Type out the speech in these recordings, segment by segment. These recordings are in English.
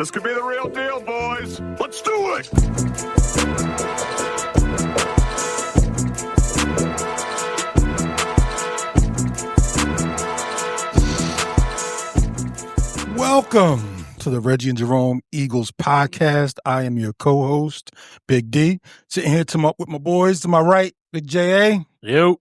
This could be the real deal, boys. Let's do it! Welcome to the Reggie and Jerome Eagles podcast. I am your co-host, Big D. Sitting here with my boys. To my right, Big J.A. Yo.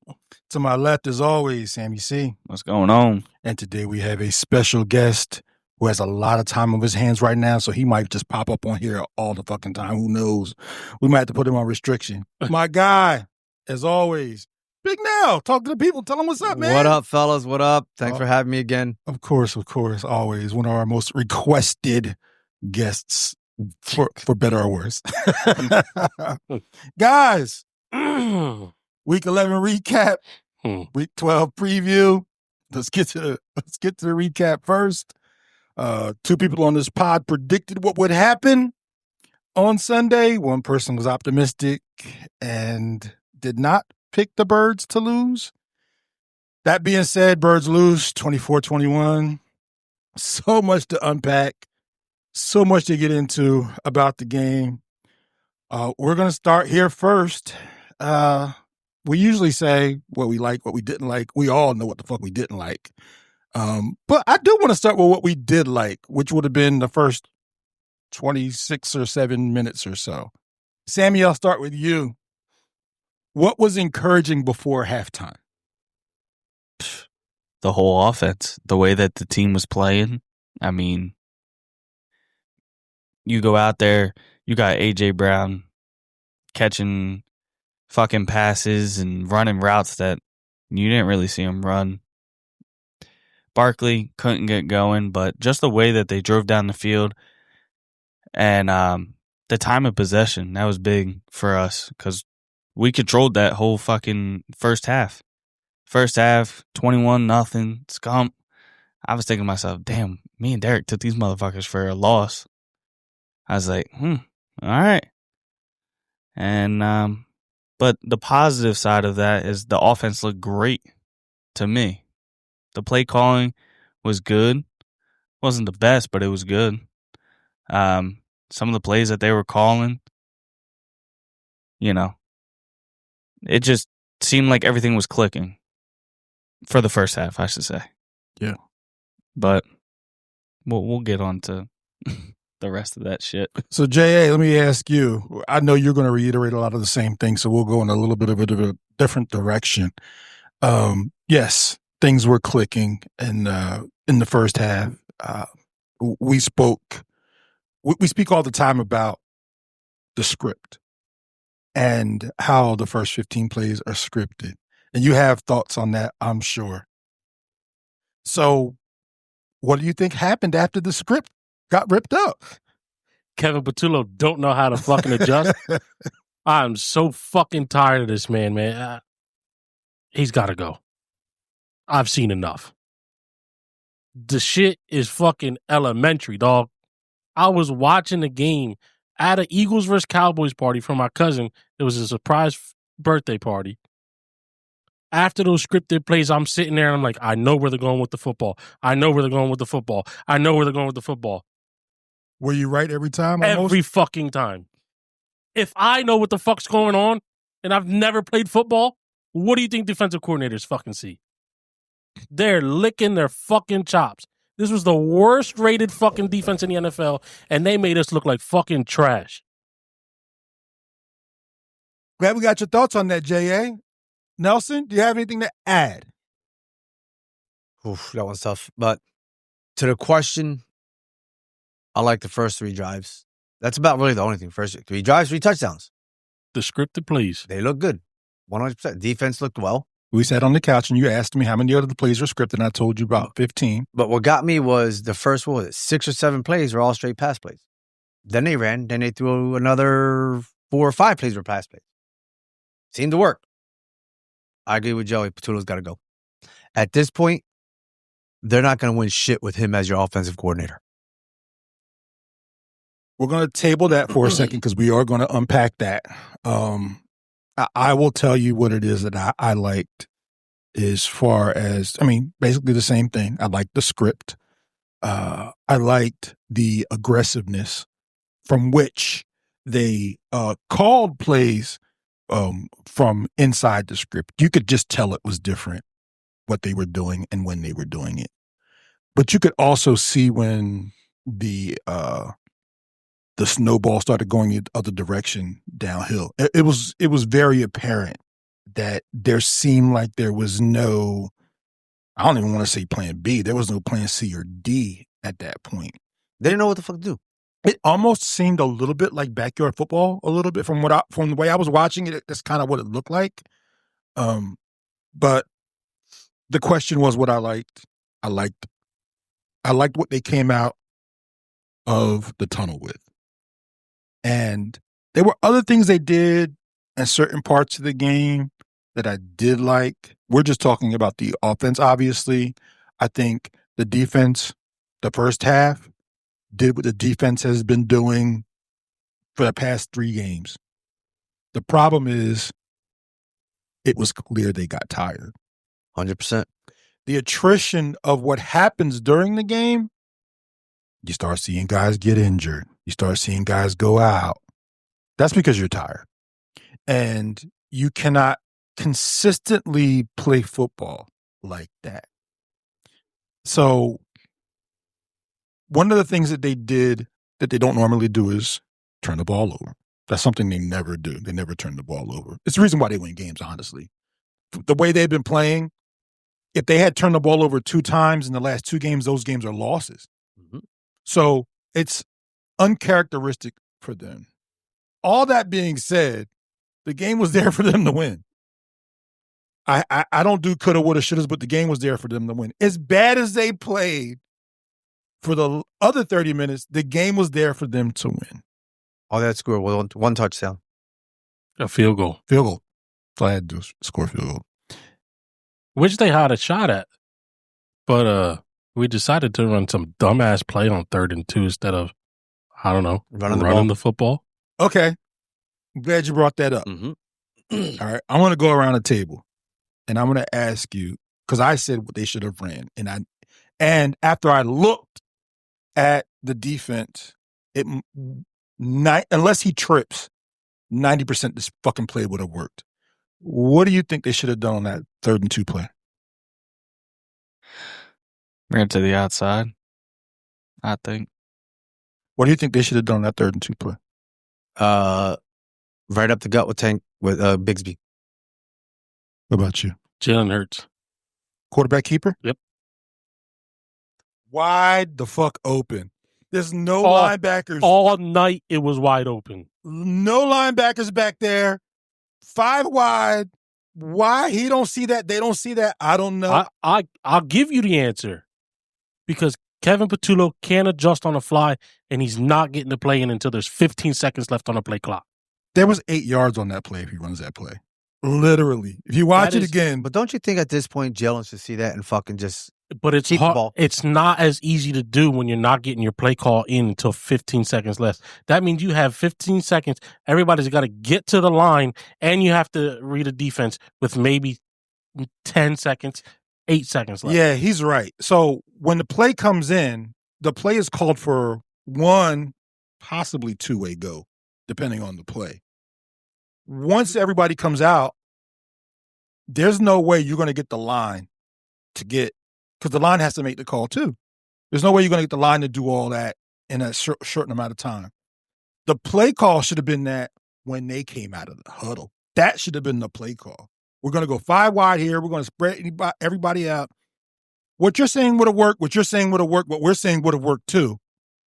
To my left, as always, Sammy C. What's going on? And today we have a special guest who has a lot of time on his hands right now, so he might just pop up on here all the fucking time. Who knows? We might have to put him on restriction. My guy, as always, Big Nell. Talk to the people. Tell them what's up, man. What up, fellas? What up? Thanks for having me again. Of course. Always one of our most requested guests, for better or worse. Guys, Week 11 recap, Week 12 preview. Let's get to the recap first. Two people on this pod predicted what would happen on Sunday. One person was optimistic and did not pick the Birds to lose. That being said, Birds lose 24-21. So much to unpack, so much to get into about the game. We're going to start here first. We usually say what we like, what we didn't like. We all know what the fuck we didn't like. But I do want to start with what we did like, which would have been the first 26 or 7 minutes or so. Sammy, I'll start with you. What was encouraging before halftime? The whole offense, the way that the team was playing. I mean, you go out there, you got A.J. Brown catching fucking passes and running routes that you didn't really see him run. Barkley couldn't get going, but just the way that they drove down the field and the time of possession, that was big for us because we controlled that whole fucking first half. First half, 21-0, scump. I was thinking to myself, damn, me and Derek took these motherfuckers for a loss. I was like, all right. And, but the positive side of that is the offense looked great to me. The play calling was good. Wasn't the best, but it was good. Some of the plays that they were calling, it just seemed like everything was clicking for the first half, I should say. Yeah. But we'll get on to the rest of that shit. So, J.A., let me ask you. I know you're going to reiterate a lot of the same things, so we'll go in a little bit of a different direction. Yes, things were clicking in the first half. We speak all the time about the script and how the first 15 plays are scripted. And you have thoughts on that, I'm sure. So what do you think happened after the script got ripped up? Kevin Patullo don't know how to fucking adjust. I'm so fucking tired of this man. He's got to go. I've seen enough. The shit is fucking elementary, dog. I was watching the game at an Eagles versus Cowboys party for my cousin. It was a surprise birthday party. After those scripted plays, I'm sitting there and I'm like, I know where they're going with the football. I know where they're going with the football. I know where they're going with the football. Were you right every time? Almost? Every fucking time. If I know what the fuck's going on and I've never played football, what do you think defensive coordinators fucking see? They're licking their fucking chops. This was the worst rated fucking defense in the NFL, and they made us look like fucking trash. Glad we got your thoughts on that, J.A. Nelson, do you have anything to add? Oof, that one's tough. But to the question, I like the first 3 drives. That's about really the only thing. First 3 drives, 3 touchdowns. The scripted plays. They look good. 100%. Defense looked well. We sat on the couch and you asked me how many other plays were scripted, and I told you about 15. But what got me was the first, 6 or 7 plays were all straight pass plays. Then they ran. Then they threw another 4 or 5 plays were pass plays. Seemed to work. I agree with Joey. Patullo's got to go. At this point, they're not going to win shit with him as your offensive coordinator. We're going to table that for a second because we are going to unpack that. I will tell you what it is that I liked as far as, basically the same thing. I liked the script. I liked the aggressiveness from which they called plays from inside the script. You could just tell it was different what they were doing and when they were doing it. But you could also see when the snowball started going the other direction downhill. It was very apparent that there seemed like there was no, I don't even want to say plan B. There was no plan C or D at that point. They didn't know what the fuck to do. It almost seemed a little bit like backyard football, a little bit from the way I was watching it. That's kind of what it looked like. But the question was what I liked. I liked what they came out of the tunnel with. And there were other things they did in certain parts of the game that I did like. We're just talking about the offense, obviously. I think the defense, the first half, did what the defense has been doing for the past 3 games. The problem is it was clear they got tired. 100%. The attrition of what happens during the game, you start seeing guys get injured. You start seeing guys go out. That's because you're tired. And you cannot consistently play football like that. So one of the things that they did that they don't normally do is turn the ball over. That's something they never do. They never turn the ball over. It's the reason why they win games, honestly. The way they've been playing, if they had turned the ball over 2 times in the last 2 games, those games are losses. Mm-hmm. So it's uncharacteristic for them. All that being said, the game was there for them to win. I don't do coulda, woulda, shouldas, but the game was there for them to win. As bad as they played for the other 30 minutes, the game was there for them to win. All that score was 1 touchdown. A field goal. Field goal. So I had to score a field goal. Which they had a shot at. But we decided to run some dumbass play on 3rd and 2 instead of, I don't know, running the football. Okay. I'm glad you brought that up. Mm-hmm. All right. I want to go around the table and I'm going to ask you, because I said what they should have ran. And after I looked at the defense, unless he trips, 90% this fucking play would have worked. What do you think they should have done on that 3rd and 2 play? Ran to the outside, I think. What do you think they should have done on that 3rd and 2 play? Right up the gut with Bigsby. What about you? Jalen Hurts. Quarterback keeper? Yep. Wide the fuck open. There's no linebackers. All night it was wide open. No linebackers back there. 5 wide. Why he don't see that? They don't see that? I don't know. I'll give you the answer. Because Kevin Patullo can't adjust on the fly, and he's not getting the play in until there's 15 seconds left on the play clock. There was 8 yards on that play if he runs that play. Literally. If you watch it again. But don't you think at this point Jalen should see that and fucking just But it's keep the hard. ball? It's not as easy to do when you're not getting your play call in until 15 seconds left. That means you have 15 seconds. Everybody's got to get to the line, and you have to read a defense with maybe 10 seconds, 8 seconds left. Yeah, he's right. So when the play comes in, the play is called for 1, possibly 2-way go, depending on the play. Once everybody comes out, there's no way you're going to get the line to get, because the line has to make the call too. There's no way you're going to get the line to do all that in a short amount of time. The play call should have been that when they came out of the huddle. That should have been the play call. We're going to go 5 wide here. We're going to spread everybody out. What you're saying would have worked. What you're saying would have worked. What we're saying would have worked too.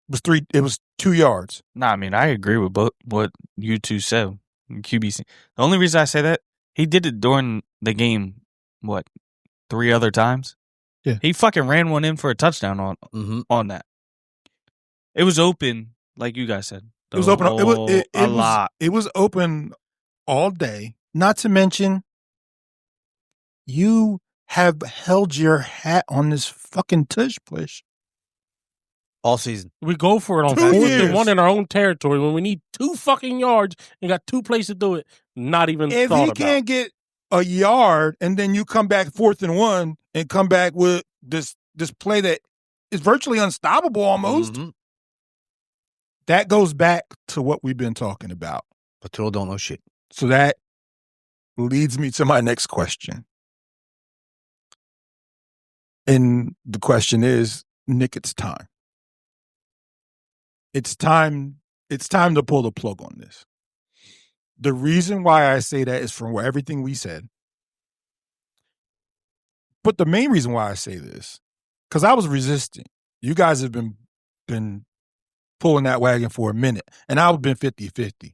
It was 2 yards. Nah, I mean, I agree with what you two said. QBC. The only reason I say that, he did it during the game, 3 other times? Yeah. He fucking ran one in for a touchdown on that. It was open, like you guys said. It was open. A lot. It was open all day. Not to mention, you have held your hat on this fucking tush push all season. We go for it on 4th and 1 in our own territory when we need 2 fucking yards and got 2 places to do it. Not even if thought he about. can't get a yard and then you come back 4th and 1 and come back with this play that virtually unstoppable almost. Mm-hmm. That goes back to what we've been talking about. Patullo don't know shit. So that leads me to my next question. And the question is, Nick, it's time. It's time to pull the plug on this. The reason why I say that is from everything we said. But the main reason why I say this, because I was resisting. You guys have been pulling that wagon for a minute, and I've been 50-50.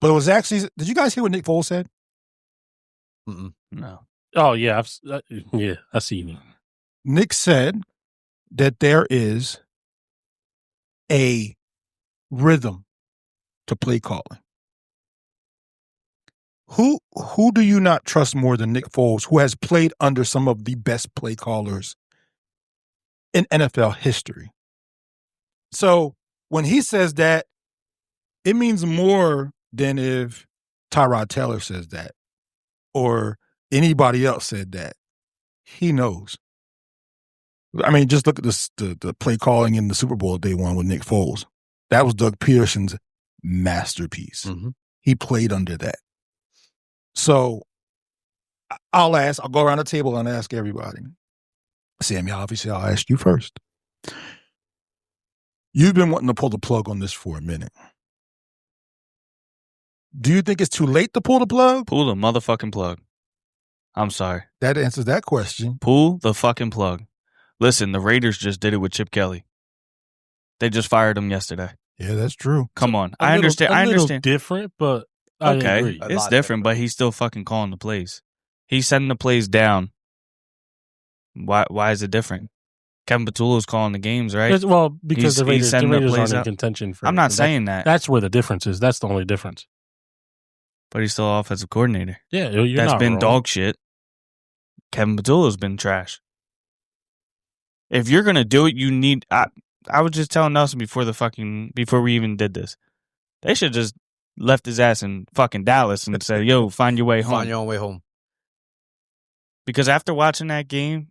But it was actually, did you guys hear what Nick Foles said? No. Oh yeah, I seen it. Nick said that there is a rhythm to play calling. Who do you not trust more than Nick Foles, who has played under some of the best play callers in NFL history? So when he says that, it means more than if Tyrod Taylor says that or anybody else said that. He knows. I mean, just look at the play calling in the Super Bowl they won with Nick Foles. That was Doug Peterson's masterpiece. Mm-hmm. He played under that. So I'll go around the table and ask everybody. Sammy, obviously, I'll ask you first. You've been wanting to pull the plug on this for a minute. Do you think it's too late to pull the plug? Pull the motherfucking plug. I'm sorry. That answers that question. Pull the fucking plug. Listen, the Raiders just did it with Chip Kelly. They just fired him yesterday. Yeah, that's true. Come on. A I little understand. Different, but I Okay. agree. It's different, but he's still fucking calling the plays. He's setting the plays down. Why is it different? Kevin Patullo's calling the games, right? Well, because the Raiders sending the aren't plays in out. contention for. I'm not saying that. That's where the difference is. That's the only difference. But he's still offensive coordinator. Yeah, you're That's not been wrong. dog shit. Kevin Patullo's been trash. If you're gonna do it, you need. I was just telling Nelson before we even did this. They should just left his ass in fucking Dallas and said, "Yo, find your way home." Find your own way home. Because after watching that game,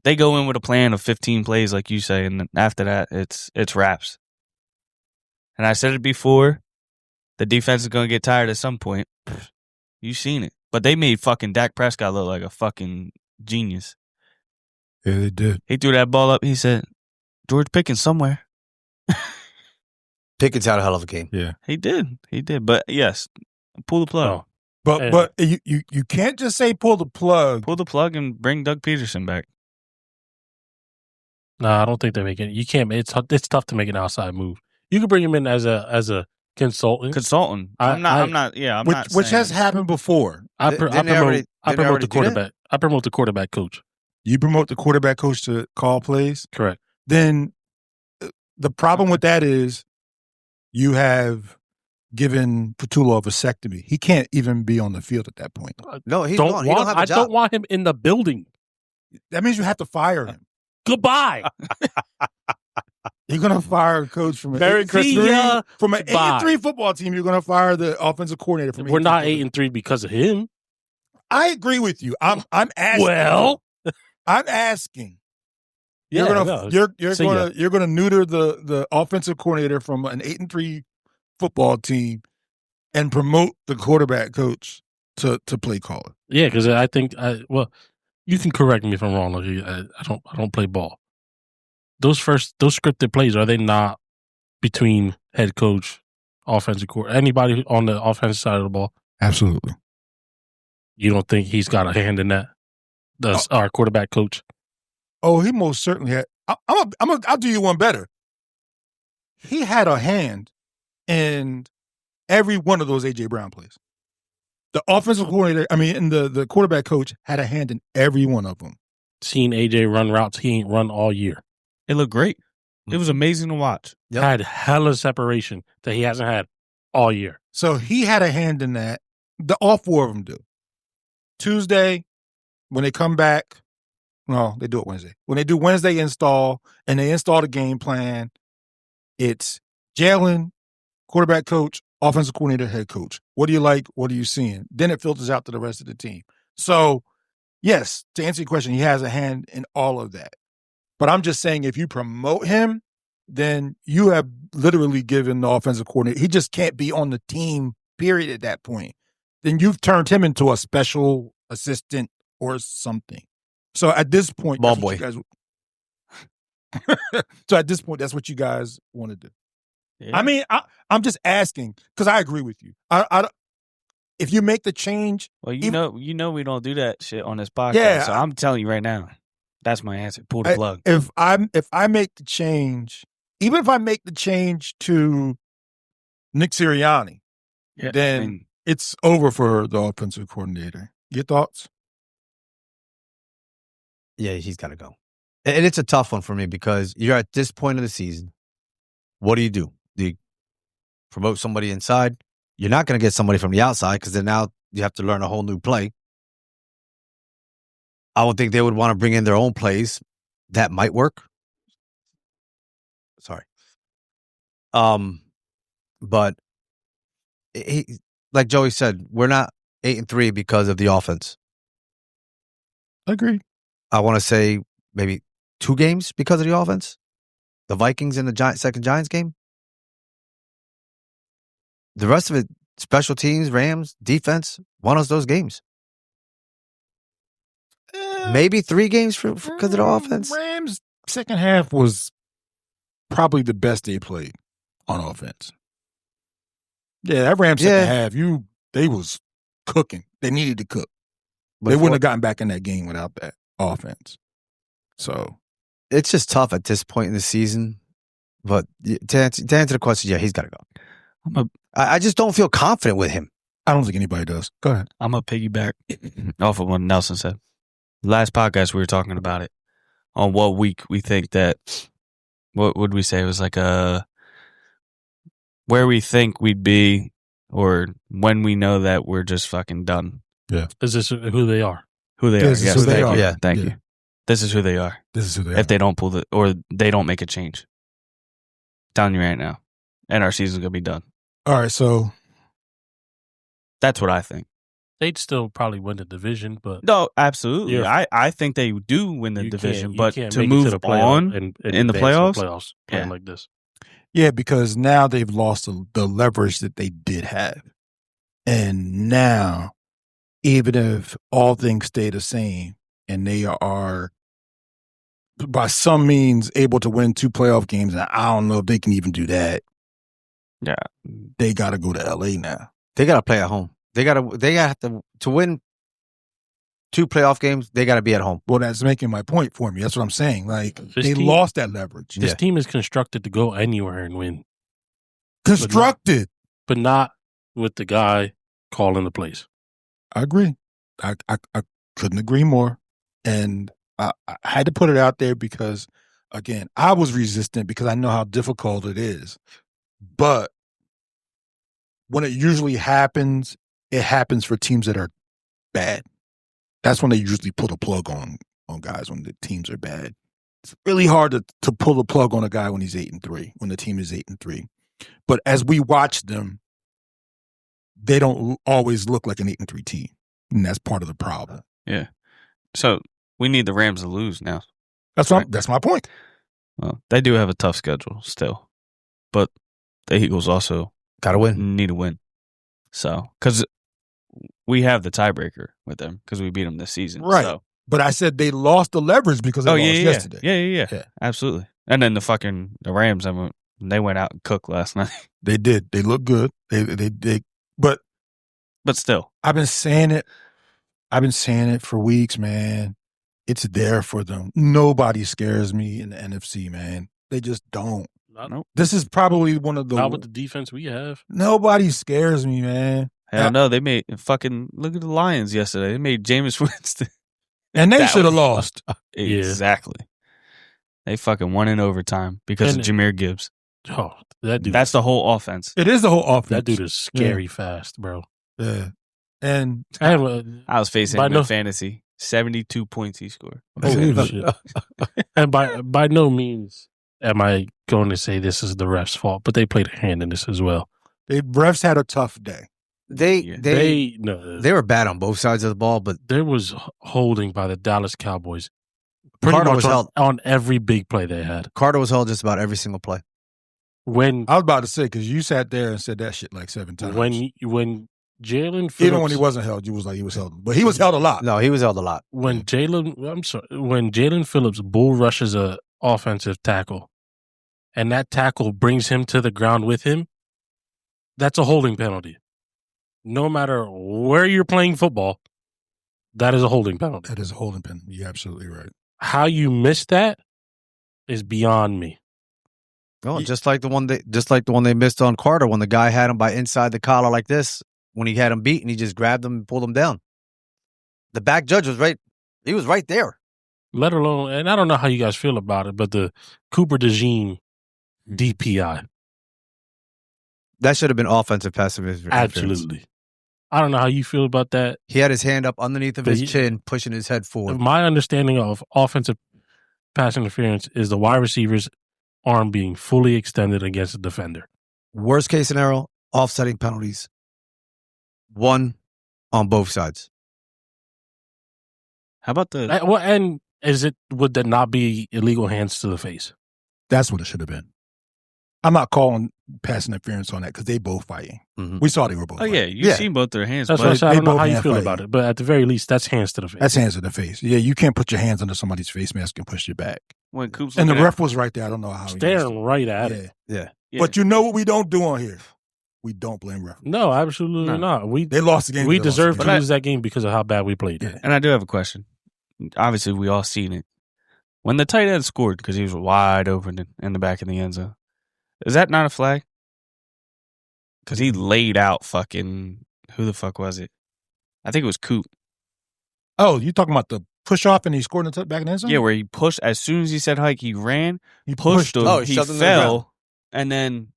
they go in with a plan of 15 plays, like you say, and then after that, it's wraps. And I said it before, the defense is gonna get tired at some point. You've seen it, but they made fucking Dak Prescott look like a fucking genius. Yeah, they did. He threw that ball up. He said, "George Pickens somewhere." Pickens had a hell of a game. Yeah, He did. But yes, pull the plug. Oh, but you can't just say pull the plug. Pull the plug and bring Doug Peterson back. no, I don't think they're making. You can't. It's tough to make an outside move. You could bring him in as a consultant. Consultant. I'm not. Which has happened before. I Didn't they already promote the do that? quarterback. I promote the quarterback coach. You promote the quarterback coach to call plays. Correct. Then the problem with that is you have given Patullo a vasectomy. He can't even be on the field at that point. No, he's gone. He don't have a I job. don't want him in the building. That means you have to fire him. Goodbye. You're going to fire a coach from an Merry Christmas. From an Goodbye. 8-3 football team. You're going to fire the offensive coordinator from. We're not 8-3 because of him. I agree with you. I'm asking. Well, I'm asking. yeah, You're no. gonna neuter the offensive coordinator from an 8-3 football team and promote the quarterback coach to play caller. Yeah, because I think. You can correct me if I'm wrong. I don't play ball. Those scripted plays, are they not between head coach, offensive coordinator, anybody on the offensive side of the ball? Absolutely. You don't think he's got a hand in that? Does our quarterback coach? Oh, he most certainly had. I'll do you one better. He had a hand in every one of those A.J. Brown plays. The offensive coordinator, and the quarterback coach had a hand in every one of them. Seen AJ run routes he ain't run all year. It looked great. It was amazing to watch. Yep. Had hella separation that he hasn't had all year. So he had a hand in that. All four of them do. Tuesday, when they come back, no, they do it Wednesday. When they do Wednesday install and they install the game plan, it's Jalen, quarterback coach, offensive coordinator, head coach. What do you like? What are you seeing? Then it filters out to the rest of the team. So yes, to answer your question, he has a hand in all of that. But I'm just saying, if you promote him, then you have literally given the offensive coordinator. He just can't be on the team, period, at that point. Then you've turned him into a special assistant or something. So at this point, Ball that's what boy. you guys, so at this point, that's what you guys want to do. Yeah. I mean, I'm just asking because I agree with you. If you make the change, Well, you know, we don't do that shit on this podcast. Yeah. So I'm telling you right now, that's my answer. Pull the plug. if I make the change, even if I make the change to Nick Sirianni, Yeah, then I mean, it's over for the offensive coordinator. Your thoughts? Yeah, he's got to go. And it's a tough one for me because you're at this point of the season. What do? Do you promote somebody inside? You're not going to get somebody from the outside because then now you have to learn a whole new play. I would think they would want to bring in their own plays. That might work. Sorry. But like Joey said, we're not 8-3 because of the offense. Agreed. I want to say maybe 2 games because of the offense. The Vikings and the second Giants game. The rest of it, special teams, Rams, defense, won us those games. Maybe 3 games because of the offense. Rams second half was probably the best they played on offense. Yeah, that Rams second half, they was cooking. They needed to cook. They wouldn't have gotten back in that game without that offense. So it's just tough at this point in the season. But to answer the question, yeah, he's got to go. I just don't feel confident with him. I don't think anybody does. Go ahead. I'm going to piggyback off of what Nelson said. Last podcast, we were talking about it on what week we think that, what would we say? It was like where we think we'd be or when we know that we're just fucking done. Yeah. Is this who they are? Who they This are. is Yes, who they thank are. you. Yeah. Thank Yeah. you. This is who they are. This is who they are. If they don't pull or they don't make a change. Telling you right now. And our season's going to be done. All right, so That's what I think. They'd still probably win the division, but No, absolutely. Yeah. I think they do win the you division, can't- you but can't to make it move the playoff on and in the advance to playoffs, playing yeah. like this. yeah, because now they've lost the leverage that they did have. And now, even if all things stay the same and they are by some means able to win 2 playoff games, and I don't know if they can even do that. Yeah. They got to go to LA now. They got to play at home. They got to win 2 playoff games. They got to be at home. Well, that's making my point for me. That's what I'm saying. Like, This they team- lost that leverage. This team is constructed to go anywhere and win, Constructed. but not with the guy calling the plays. I agree. I couldn't agree more. And I had to put it out there because, again, I was resistant because I know how difficult it is. But when it usually happens, it happens for teams that are bad. That's when they usually pull the plug on guys when the teams are bad. It's really hard to pull the plug on a guy when he's 8-3, when the team is 8-3. But as we watch them, they don't always look like an 8-3 team. And that's part of the problem. Yeah. So we need the Rams to lose now. That's my point. Well, they do have a tough schedule still, but the Eagles also Got to win. need to win. So, because we have the tiebreaker with them because we beat them this season. Right. So. But I said they lost the leverage because they lost yesterday. Yeah. Absolutely. And then the Rams, they went out and cooked last night. They did. They look good. They but still. I've been saying it for weeks, man. It's there for them. Nobody scares me in the NFC, man. They just don't. Nope. This is probably one of the Not with the defense we have. nobody scares me, man. Hell no, they made look at the Lions yesterday. They made Jameis Winston. And they That should have was- lost. Exactly. They fucking won in overtime because of And- Jahmyr Gibbs. Oh, that dude. That's the whole offense. It is the whole offense. that dude is scary fast, bro. Yeah. And I have a, I was facing By him no- in fantasy. 72 points he scored. Holy shit. And by no means am I going to say this is the ref's fault, but they played a hand in this as well. refs had a tough day. They were bad on both sides of the ball, but there was holding by the Dallas Cowboys. Pretty Carter much was held on every big play they had. Carter was held just about every single play. When I was about to say, because you sat there and said that shit like 7 times. when Jalen Phillips, even when he wasn't held, you was like he was held, but he was held a lot. No, he was held a lot. when Jalen Phillips bull rushes a offensive tackle, and that tackle brings him to the ground with him, that's a holding penalty. No matter where you're playing football, that is a holding penalty. That is a holding penalty. You're absolutely right. How you missed that is beyond me. No, just like the one they missed on Carter when the guy had him by inside the collar like this when he had him beat and he just grabbed him and pulled him down. The back judge was right. He was right there. Let alone, and I don't know how you guys feel about it, but the Cooper DeJean DPI. That should have been offensive passive interference. Absolutely. I don't know how you feel about that. He had his hand up underneath of his chin, pushing his head forward. My understanding of offensive pass interference is the wide receiver's arm being fully extended against the defender. Worst case scenario, offsetting penalties. One on both sides. How about the And would that not be illegal hands to the face? That's what it should have been. I'm not calling pass interference on that because they both fighting. Mm-hmm. We saw they were both Oh, fighting. yeah. You've seen both their hands. That's but what I said. I don't know both how you hand feel fighting. about it, but at the very least, that's hands to the face. That's hands to the face. Yeah, you can't put your hands under somebody's face mask and push your back. when Coop's And the looking ref was right there. I don't know how he missed staring it. right at it. Yeah. Yeah. But you know what we don't do on here? We don't blame referees. No, absolutely not. They lost the game. We They lost deserve the to game. lose that game because of how bad we played. Yeah. And I do have a question. Obviously, we all seen it. When the tight end scored because he was wide open in the back of the end zone, is that not a flag? Because he laid out fucking, who the fuck was it? I think it was Coop. Oh, you talking about the push off and he scored in the back in the end zone? Yeah, where he pushed, as soon as he said hike, he ran, he pushed him, Oh, he he shoved him to the ground. fell, and then,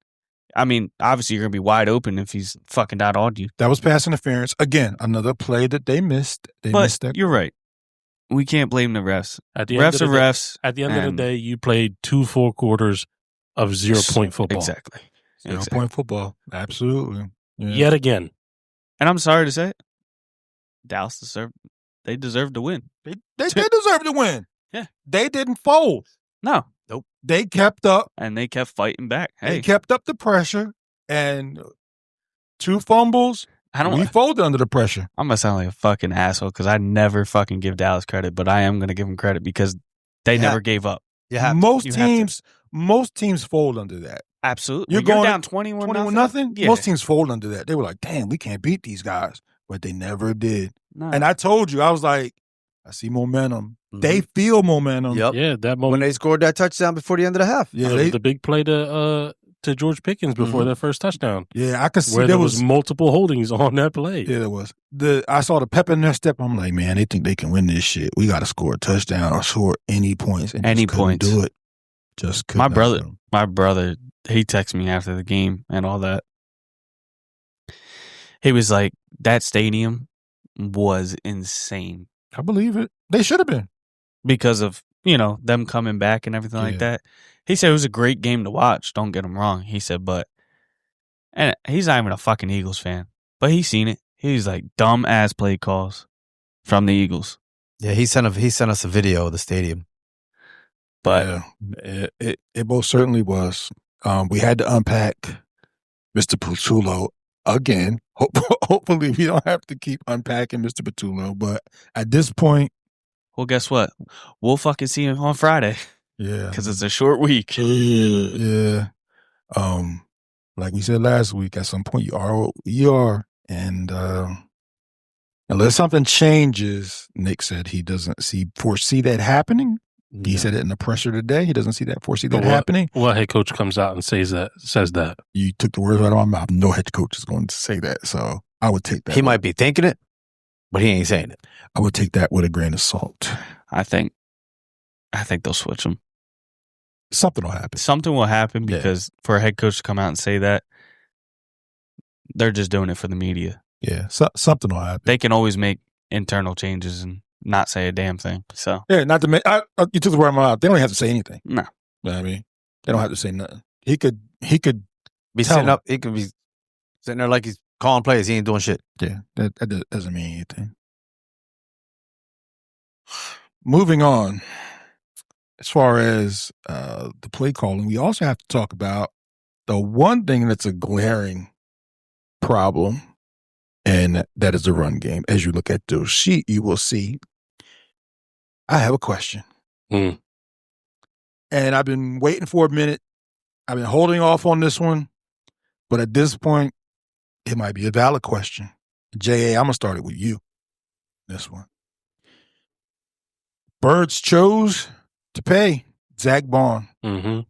I mean, obviously you're going to be wide open if he's fucking not on you. That was pass interference. Again, another play that they missed. They missed But that. you're right. We can't blame the refs. At the end Refs of are the day, refs. At the end of the and- day, you played 2 full quarters of 0-point football. Exactly. 0-point football. Absolutely. Yeah. Yet again. And I'm sorry to say it, Dallas deserved to win. They deserve to win. Yeah. They didn't fold. No. They kept up. And they kept fighting back. They Hey, kept up the pressure. And 2 fumbles. We folded under the pressure. I'm going to sound like a fucking asshole because I never fucking give Dallas credit, but I am going to give them credit because they never gave up. Yeah, Most you have teams fold under that. Absolutely. You're When you're going down 21 nothing. Yeah. Most teams fold under that. They were like, damn, we can't beat these guys. But they never did. No. And I told you, I was like, I see momentum. Mhm. They feel momentum. Yep. Yeah, that When moment. they scored that touchdown before the end of the half. Yeah, The big play to George Pickens before their first touchdown. yeah, I could see Where there there was multiple holdings on that play. Yeah, there was. I saw the pep in their step. I'm like, man, they think they can win this shit. We got to score a touchdown or score any points. And Any just couldn't points. do it. Just couldn't. My brother, he texted me after the game and all that. He was like, that stadium was insane I believe it. They should have been. because of, them coming back and everything like Yeah. that. He said it was a great game to watch. Don't get him wrong. He said, and he's not even a fucking Eagles fan, but he's seen it. He's like dumb ass play calls from the Eagles. Yeah, he sent us a video of the stadium. But yeah, it most certainly was. We had to unpack Mr. Patullo again. Hopefully, we don't have to keep unpacking Mr. Patullo. But at this point, well, guess what? We'll fucking see him on Friday yeah, because it's a short week. yeah. Like we said last week, at some point you are, and unless something changes, Nick said he doesn't foresee that happening. He said it in the pressure today. He doesn't foresee that happening. What head coach comes out and says that? You took the words right out of my mouth. No head coach is going to say that, so I would take that. He might be thinking it, but he ain't saying it. I would take that with a grain of salt. I think they'll switch him. Something will happen. Something will happen Yeah. because for a head coach to come out and say that, they're just doing it for the media. Yeah, something will happen. They can always make internal changes and not say a damn thing. So Yeah, not to make. You took the word out of my mouth. They don't have to say anything. no, You know what I mean, they don't have to say nothing. He could Be Tell sitting him. up. He could be sitting there like he's calling plays. He ain't doing shit. Yeah, that doesn't mean anything. Moving on, as far as the play calling, we also have to talk about the one thing that's a glaring problem, and that is the run game. As you look at the sheet, you will see I have a question. Mm. And I've been waiting for a minute. I've been holding off on this one, but at this point, it might be a valid question. J.A., I'm going to start it with you, this one. Birds chose to pay Zach Bond. Mm-hmm.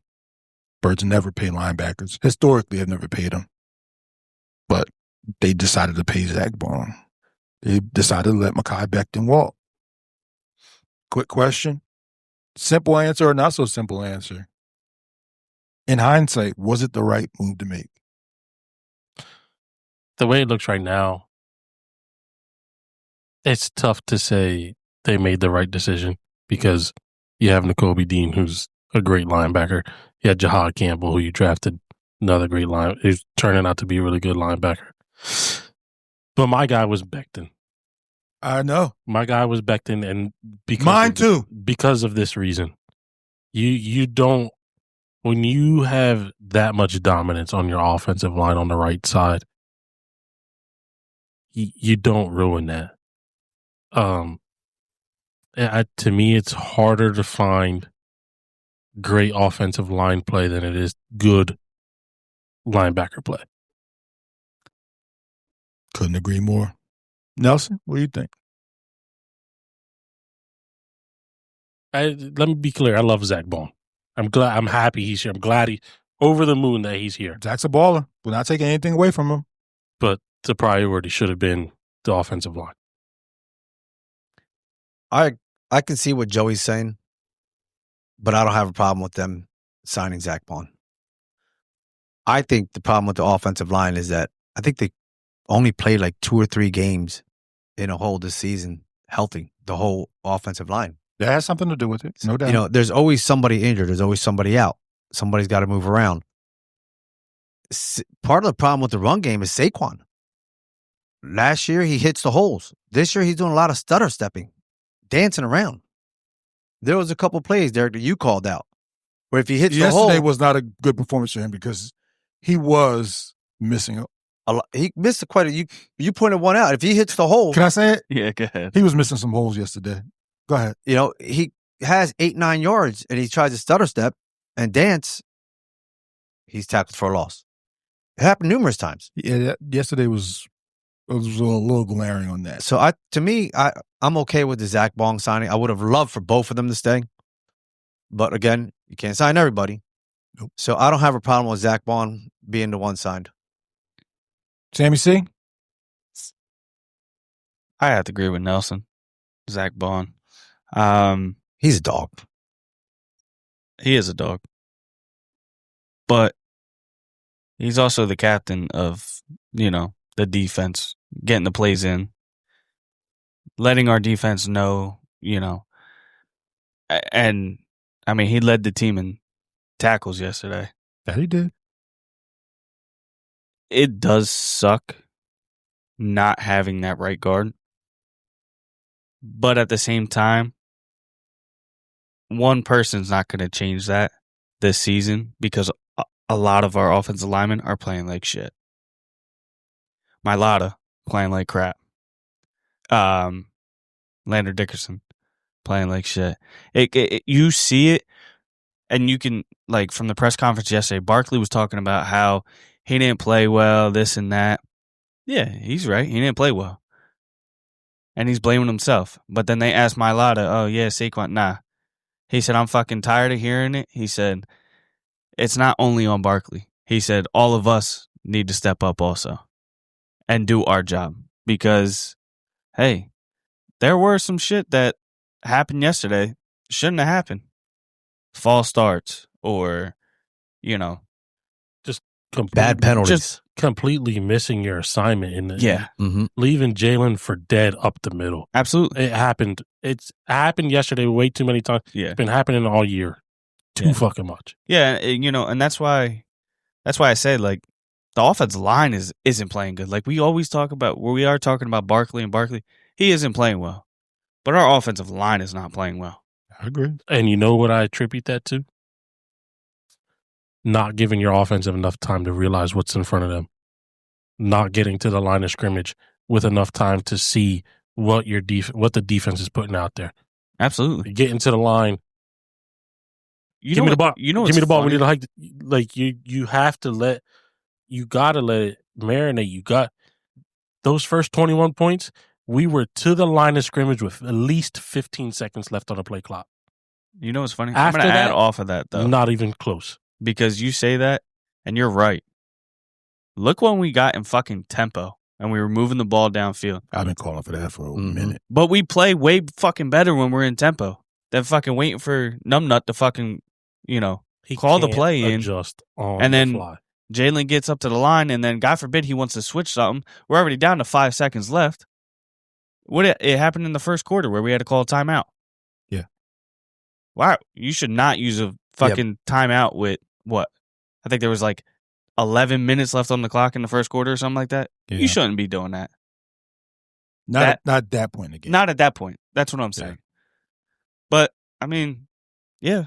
Birds never pay linebackers. Historically, have never paid them. But they decided to pay Zach Bond. They decided to let Mekhi Becton walk. Quick question. Simple answer or not so simple answer? In hindsight, was it the right move to make? The way it looks right now, it's tough to say they made the right decision because you have Nakobe Dean, who's a great linebacker. You had Jahad Campbell, who you drafted, another great line. He's turning out to be a really good linebacker. But my guy was Becton. I know. My guy was Becton, and Mine too. Because of this reason, you don't, when you have that much dominance on your offensive line on the right side, you don't ruin that. To me, it's harder to find great offensive line play than it is good linebacker play. Couldn't agree more. Nelson, what do you think? Let me be clear. I love Zach Bond. I'm happy he's here. I'm glad he over the moon that he's here. Zach's a baller. We're not taking anything away from him. But the priority should have been the offensive line. I can see what Joey's saying, but I don't have a problem with them signing Zach Bond. I think the problem with the offensive line is that I think they only played like 2 or 3 games in a whole this season healthy, the whole offensive line. That has something to do with it, no doubt. You know, there's always somebody injured. There's always somebody out. Somebody's got to move around. Part of the problem with the run game is Saquon. Last year, he hits the holes. This year, he's doing a lot of stutter stepping, dancing around. There was a couple plays, Derek, that you called out, where if he hits the hole. Yesterday was not a good performance for him because he was missing a lot. He missed quite a. You pointed one out. If he hits the hole. Can I say it? Yeah, go ahead. He was missing some holes yesterday. Go ahead. You know, he has 8-9 yards and he tries to stutter step and dance. He's tackled for a loss. It happened numerous times. Yeah, yesterday was a little glaring on that. So I'm okay with the Zach Bond signing. I would have loved for both of them to stay. But again, you can't sign everybody. Nope. So I don't have a problem with Zach Bond being the one signed. Sammy C? I have to agree with Nelson. Zach Bond. He's a dog. He is a dog. But he's also the captain of, the defense, getting the plays in, letting our defense know, and I mean, he led the team in tackles yesterday. That he did. It does suck not having that right guard. But at the same time, one person's not going to change that this season because a lot of our offensive linemen are playing like shit. Mailata playing like crap. Lander Dickerson playing like shit. You see it, and you can, like, from the press conference yesterday, Barkley was talking about how he didn't play well, this and that. Yeah, he's right. He didn't play well. And he's blaming himself. But then they asked Mailata, oh, yeah, Saquon, nah. He said, I'm fucking tired of hearing it. He said, it's not only on Barkley. He said, all of us need to step up also and do our job. Because, hey, there were some shit that happened yesterday. Shouldn't have happened. False starts or, just bad penalties. Just completely missing your assignment in the yeah. Leaving Jalen for dead up the middle. Absolutely. It happened. It's happened yesterday way too many times. Yeah. It's been happening all year. Too fucking much. Yeah, and that's why I say, like, the offensive line isn't playing good. Like we always talk about, where we are talking about Barkley, he isn't playing well. But our offensive line is not playing well. I agree. And you know what I attribute that to? Not giving your offensive enough time to realize what's in front of them. Not getting to the line of scrimmage with enough time to see what the defense is putting out there. Absolutely. Get into the line. Give me the ball. Give me the ball. We need to like you have to let it marinate. You got those first 21 points. We were to the line of scrimmage with at least 15 seconds left on the play clock. You know what's funny? After I'm going to that, add off of that, though. Not even close. Because you say that, and you're right. Look when we got in fucking tempo, and we were moving the ball downfield. I've been calling for that for a minute. But we play way fucking better when we're in tempo than fucking waiting for Numbnut to fucking, He call the can't play in. adjust on And the then fly. Jalen gets up to the line, and then God forbid he wants to switch something. We're already down to 5 seconds left. It happened in the first quarter where we had to call a timeout. Yeah. Wow. You should not use a fucking timeout with what? I think there was like 11 minutes left on the clock in the first quarter or something like that. Yeah. You shouldn't be doing that. Not at that point in the game. Not at that point. That's what I'm saying. But I mean, yeah,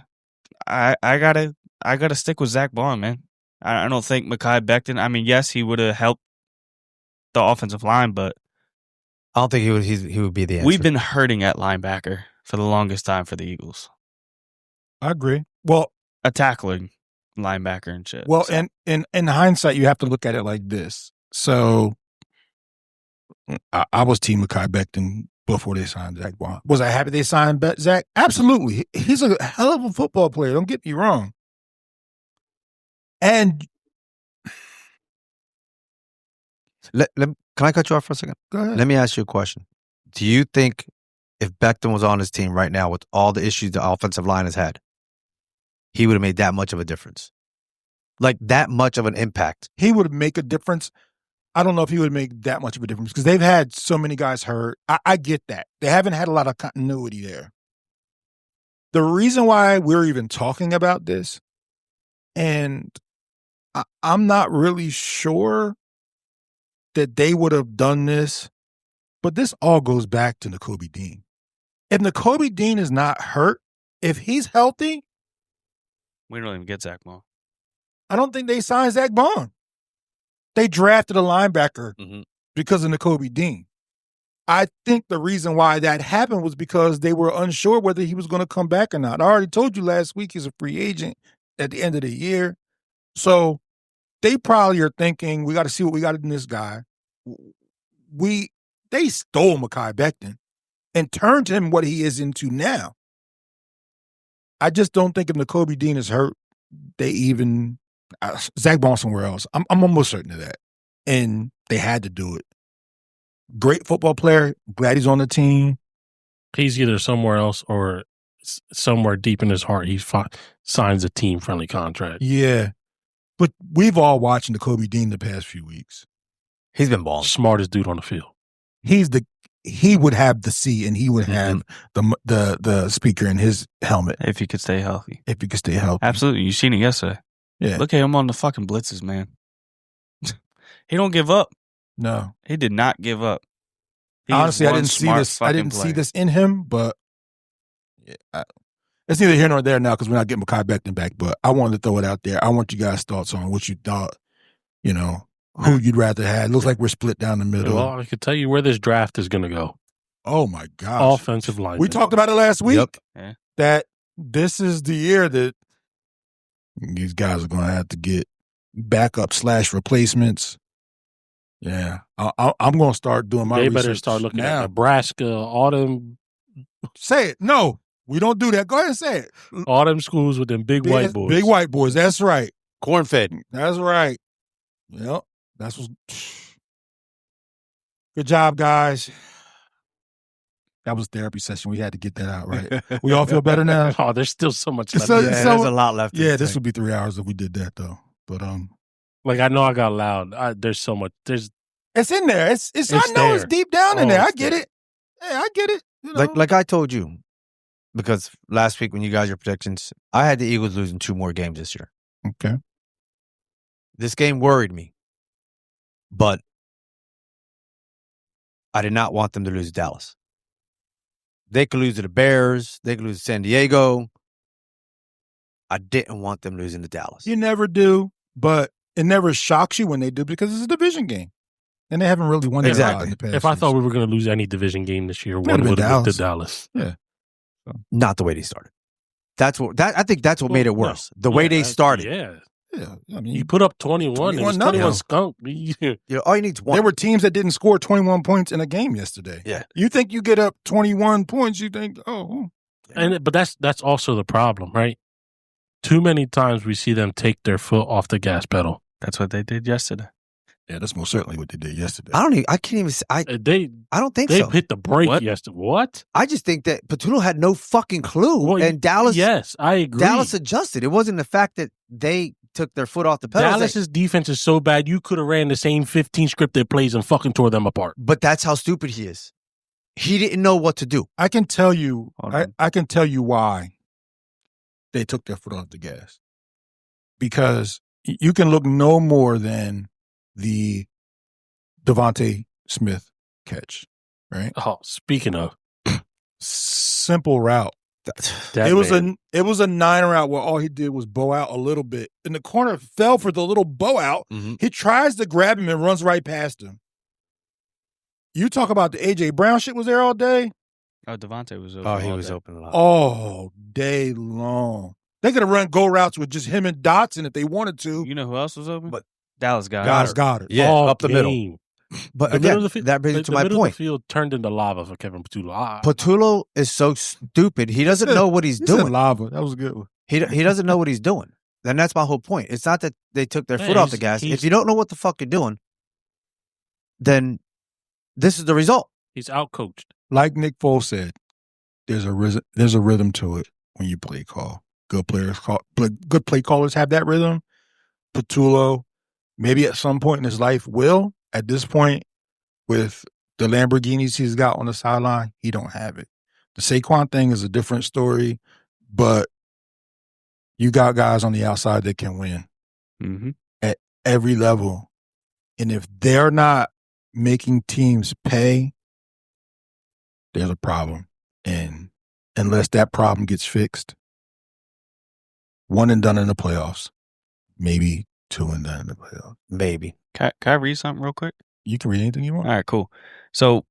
I gotta stick with Zach Bond, man. I don't think Mekhi Becton. I mean, yes, he would have helped the offensive line, but I don't think he would be the answer. we've been hurting at linebacker for the longest time for the Eagles. I agree. Well, A tackling linebacker and shit. Well, So, and in hindsight, you have to look at it like this. So I was Team Mekhi Becton before they signed Zach Bond. Was I happy they signed Zach? Absolutely. He's a hell of a football player. Don't get me wrong. And Can I cut you off for a second? go ahead. Let me ask you a question. Do you think if Becton was on his team right now with all the issues the offensive line has had, he would have made that much of a difference? Like that much of an impact? He would make a difference. I don't know if he would make that much of a difference because they've had so many guys hurt. I get that. They haven't had a lot of continuity there. The reason why we're even talking about this, and I'm not really sure that they would have done this, but this all goes back to Nakobe Dean. If Nakobe Dean is not hurt, if he's healthy, we don't even get Zach Bond. I don't think they signed Zach Bond. They drafted a linebacker Mhm. because of Nakobe Dean. I think the reason why that happened was because they were unsure whether he was going to come back or not. I already told you last week he's a free agent at the end of the year. So they probably are thinking, we got to see what we got in this guy. They stole Mekhi Becton and turned him what he is into now. I just don't think if Nakobe Dean is hurt, they even Zach Bond somewhere else. I'm almost certain of that. And they had to do it. Great football player. Glad he's on the team. He's either somewhere else or somewhere deep in his heart, he signs a team-friendly contract. Yeah. But we've all watched Nakobe Dean the past few weeks. He's been balling. Smartest dude on the field. He would have the C and he would have the speaker in his helmet If he could stay healthy. if he could stay healthy. Absolutely. You seen it yesterday. Yeah. Look at him on the fucking blitzes, man. He don't give up. No. He did not give up. He is Honestly, I one didn't see smart this. I fucking didn't see player. this in him, but it's neither here nor there now because we're not getting Mekhi Becton back. But I wanted to throw it out there. I want you guys' thoughts on what you thought, who you'd rather have. Looks like we're split down the middle. Well, I could tell you where this draft is going to go. Oh, my gosh. Offensive line. We talked about it last week. Yep. Yeah. That this is the year that these guys are going to have to get backup/replacements. Yeah. I'm going to start doing my They research better start looking now. at Nebraska, all them Say it. No, we don't do that. Go ahead and say it. schools with them big white boys. Big white boys. That's right. Corn-fed. That's right. Yep. That's what's good job, guys. That was a therapy session. We had to get that out, right? We all feel better now. Oh, there's still so much left. So- Yeah, there's a lot left. in Yeah, the this tank. would be 3 hours if we did that though. But Like, I know I got loud. There's so much. There's it's in there. It's I It's know it's there. deep down in Oh, there. I it's get there. it. Yeah, I get it. You know? Like I told you, because last week when you guys your predictions, I had the Eagles losing 2 more games this year. Okay. This game worried me But I did not want them to lose to Dallas. They could lose to the Bears. They could lose to San Diego. I didn't want them losing to Dallas. You never do, but it never shocks you when they do because it's a division game. And they haven't really won that Exactly. in the past. If I thought season. we were going to lose any division game this year, It'd one been would have been to Dallas. Dallas. Not the way they started. I think that's what made it Well, worse. The way they started. Yeah. Yeah, I mean, You put up 21. It was 21 21 nothing. skunk. You know, all you need is one. there were teams that didn't score 21 points in a game yesterday. Yeah. You think you get up 21 points, you think, But that's also the problem, right? Too many times we see them take their foot off the gas pedal. That's what they did yesterday. yeah, that's most certainly what they did yesterday. I can't even. I don't think They so. hit the brake What? yesterday. What? I just think that Petulo had no fucking clue, Well, and Dallas. Yes, I agree. Dallas adjusted. It wasn't the fact that they took their foot off the pedal. Dallas's defense is so bad, you could have ran the same 15 scripted plays and fucking tore them apart. But that's how stupid he is. He didn't know what to do. I can tell you, Hold on. I can tell you why they took their foot off the gas. Because you can look no more than the Devontae Smith catch, right? Oh, speaking of, Simple route. that it was man, a 9 route where all he did was bow out a little bit. And the corner fell for the little bow out. Mhm. He tries to grab him and runs right past him. You talk about the A.J. Brown shit was there all day? Oh, Devontae was open. Oh, he all was day. open a lot. All day long. They could have run go routes with just him and Dotson if they wanted to. You know who else was open? But- Dallas got Guys got it. Yeah, all up the middle. game. But The middle again, of the field, that brings the, it to the my middle point. of the field turned into lava for Kevin Petulo. Petulo is so stupid. He doesn't know what he's He said doing. lava. That was a good one. He doesn't know what he's doing. And that's my whole point. It's not that they took their Yeah, foot off the he's- gas. he's- If you don't know what the fuck you're doing, then this is the result. He's outcoached. Like Nick Foles said, there's a rhythm to it when you play call. Good play callers have that rhythm. Petulo, maybe at some point in his life will. At this point, with the Lamborghinis he's got on the sideline, he don't have it. The Saquon thing is a different story, but you got guys on the outside that can win Mm-hmm. at every level. And if they're not making teams pay, there's a problem. And unless that problem gets fixed, one and done in the playoffs, maybe two and done in the playoffs. Maybe. Can I read something real quick? You can read anything you want. All right, cool. So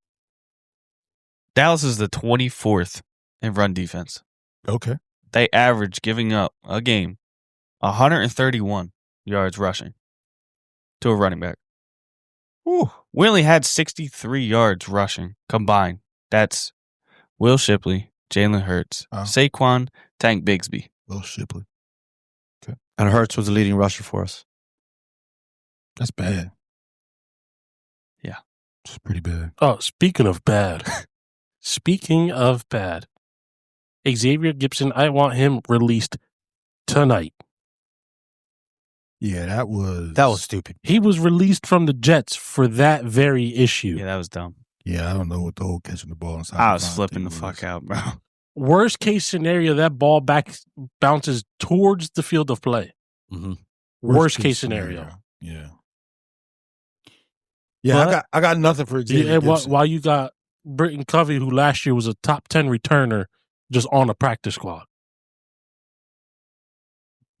Dallas is the 24th in run defense. Okay. They average giving up a game 131 yards rushing to a running back. Ooh. We only had 63 yards rushing combined. That's Will Shipley, Jalen Hurts, Oh. Saquon, Tank Bigsby. Will Shipley. And Hurts was the leading rusher for us. That's bad. Yeah. It's pretty bad. Oh, speaking of bad. Xavier Gibson, I want him released tonight. Yeah, that was stupid. He was released from the Jets for that very issue. Yeah, that was dumb. Yeah, I don't know what the whole catching the ball inside. I was flipping the fuck out, bro. Worst case scenario, that ball bounces towards the field of play. Mm-hmm. Worst case scenario. Yeah. Yeah, But- I got nothing for Xavier Yeah, Gibson. while you got Britton Covey, who last year was a top 10 returner, just on a practice squad.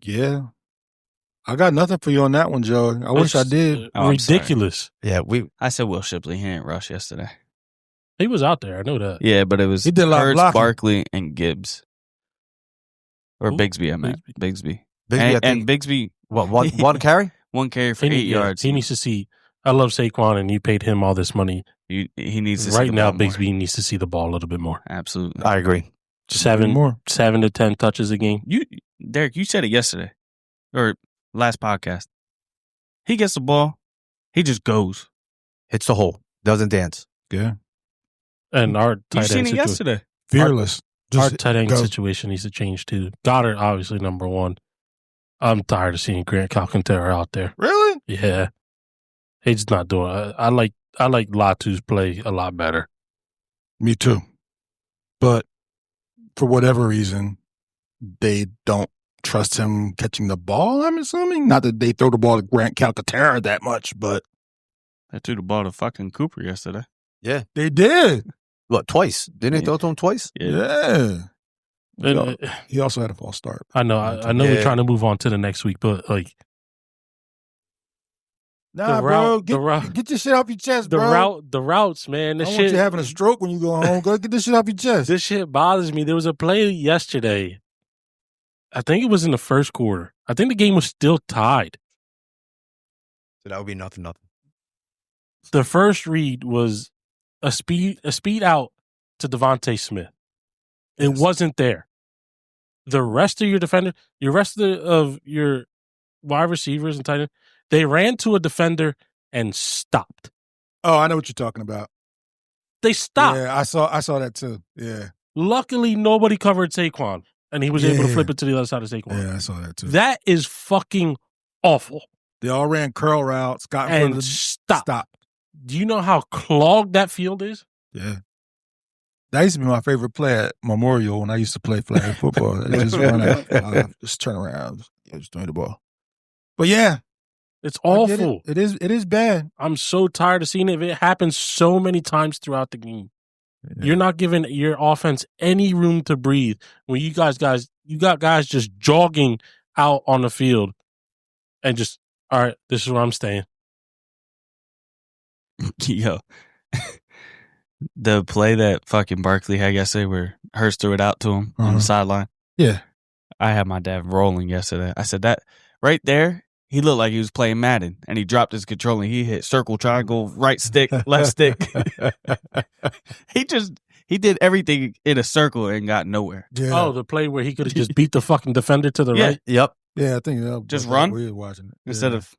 Yeah. I got nothing for you on that one, Joe. I wish I did. Oh, I'm sorry. Ridiculous. Yeah, I said Will Shipley. He didn't rush yesterday. He was out there. I know that. Yeah, but it was He did a lot of Hurts, blocking. Barkley, and Gibbs. Or Who? Bigsby, I meant. Bigsby. Bigsby, I And think, Bigsby, one carry? one carry for He 8 yards. He needs to see. I love Saquon, and you paid him all this money. He needs to see Right the now, ball more. Bigsby needs to see the ball a little bit more. Absolutely. I agree. More. 7 to 10 touches a game. Derek, you said it yesterday or last podcast. He gets the ball, he just goes. Hits the hole. Doesn't dance. Yeah. And our You tight seen end it situation. yesterday. Fearless. Our Just tight end go. situation needs to change too. Goddard, obviously, number one. I'm tired of seeing Grant Calcaterra out there. Really? Yeah, he's not doing. I like Latu's play a lot better. Me too. But for whatever reason, they don't trust him catching the ball, I'm assuming. Not that they throw the ball to Grant Calcaterra that much, but They threw the ball to fucking Cooper yesterday. Yeah. They did. Look, twice. Didn't they throw to him twice? Yeah. And, He also had a false start. I know. I know Yeah. we're trying to move on to the next week, but like Nah, The bro. route- Get this shit off your chest, the bro. routes, man. I This don't want shit, you having a stroke when you go home. Go get this shit off your chest. this shit bothers me. There was a play yesterday. I think it was in the first quarter. I think the game was still tied. So that would be nothing. The first read was a speed out to Devontae Smith. It Yes. wasn't there. The rest of your defender, of your wide receivers and tight end, they ran to a defender and stopped. Oh, I know what you're talking about. They stopped. Yeah, I saw that too. Yeah. Luckily, nobody covered Saquon, and he was able to Yeah. flip it to the other side of Saquon. Yeah, I saw that too. That is fucking awful. They all ran curl routes, got in front And of the stop. Do you know how clogged that field is? Yeah. That used to be my favorite play at Memorial when I used to play flag football. They just run out, just turn around, just throw the ball. But yeah, It's I get awful. It is bad. I'm so tired of seeing it. It happens so many times throughout the game. Yeah. You're not giving your offense any room to breathe. When you got guys just jogging out on the field and just, all right, this is where I'm staying. Yo. The play that fucking Barkley had yesterday where Hurst threw it out to him on Uh-huh. the sideline. Yeah. I had my dad rolling yesterday. I said that right there, he looked like he was playing Madden and he dropped his controller and he hit circle, triangle, right stick, left stick. He did everything in a circle and got nowhere. Yeah. Oh, the play where he could have just beat the fucking defender to the Yeah. right. Yep. Yeah, I think that Just was run? We were watching it. Instead of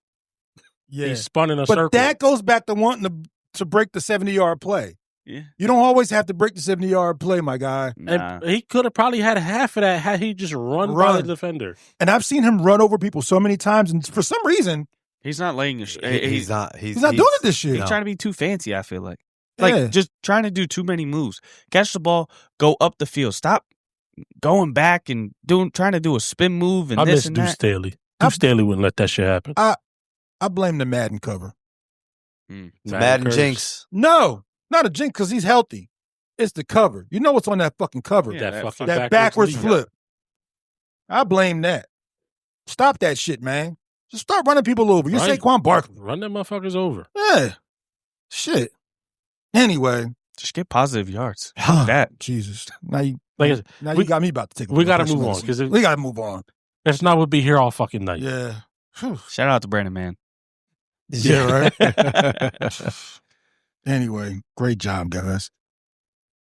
yeah. He spun in a But circle. that goes back to wanting to break the 70-yard play. yeah, You don't always have to break the 70-yard play, my guy. nah. And he could have probably had half of that had he just run by the defender. And I've seen him run over people so many times, and for some reason, He's not laying. He's He's not he's not doing it this year. He's trying to be too fancy. I feel like Yeah. just trying to do too many moves. Catch the ball, go up the field. Stop going back and trying to do a spin move and I this miss and Deuce that. Staley. Deuce Staley wouldn't let that shit happen. I blame the Madden cover. Madden curse. jinx. No, not a jinx because he's healthy. It's the cover. You know what's on that fucking cover. Yeah, that fucking that backwards lead. flip. I blame that. Stop that shit, man. Just start running people over. You're Right. Saquon Barkley. Run them motherfuckers over. Yeah. Shit. Anyway. Just get positive yards. Huh. That. Jesus. Now you Like I said, now we- you got me about to take a we gotta professional move on, lesson. 'cause we gotta move on. if not, we'll be here all fucking night. Yeah. Whew. Shout out to Brandon, man. Yeah, right. Anyway, great job, guys.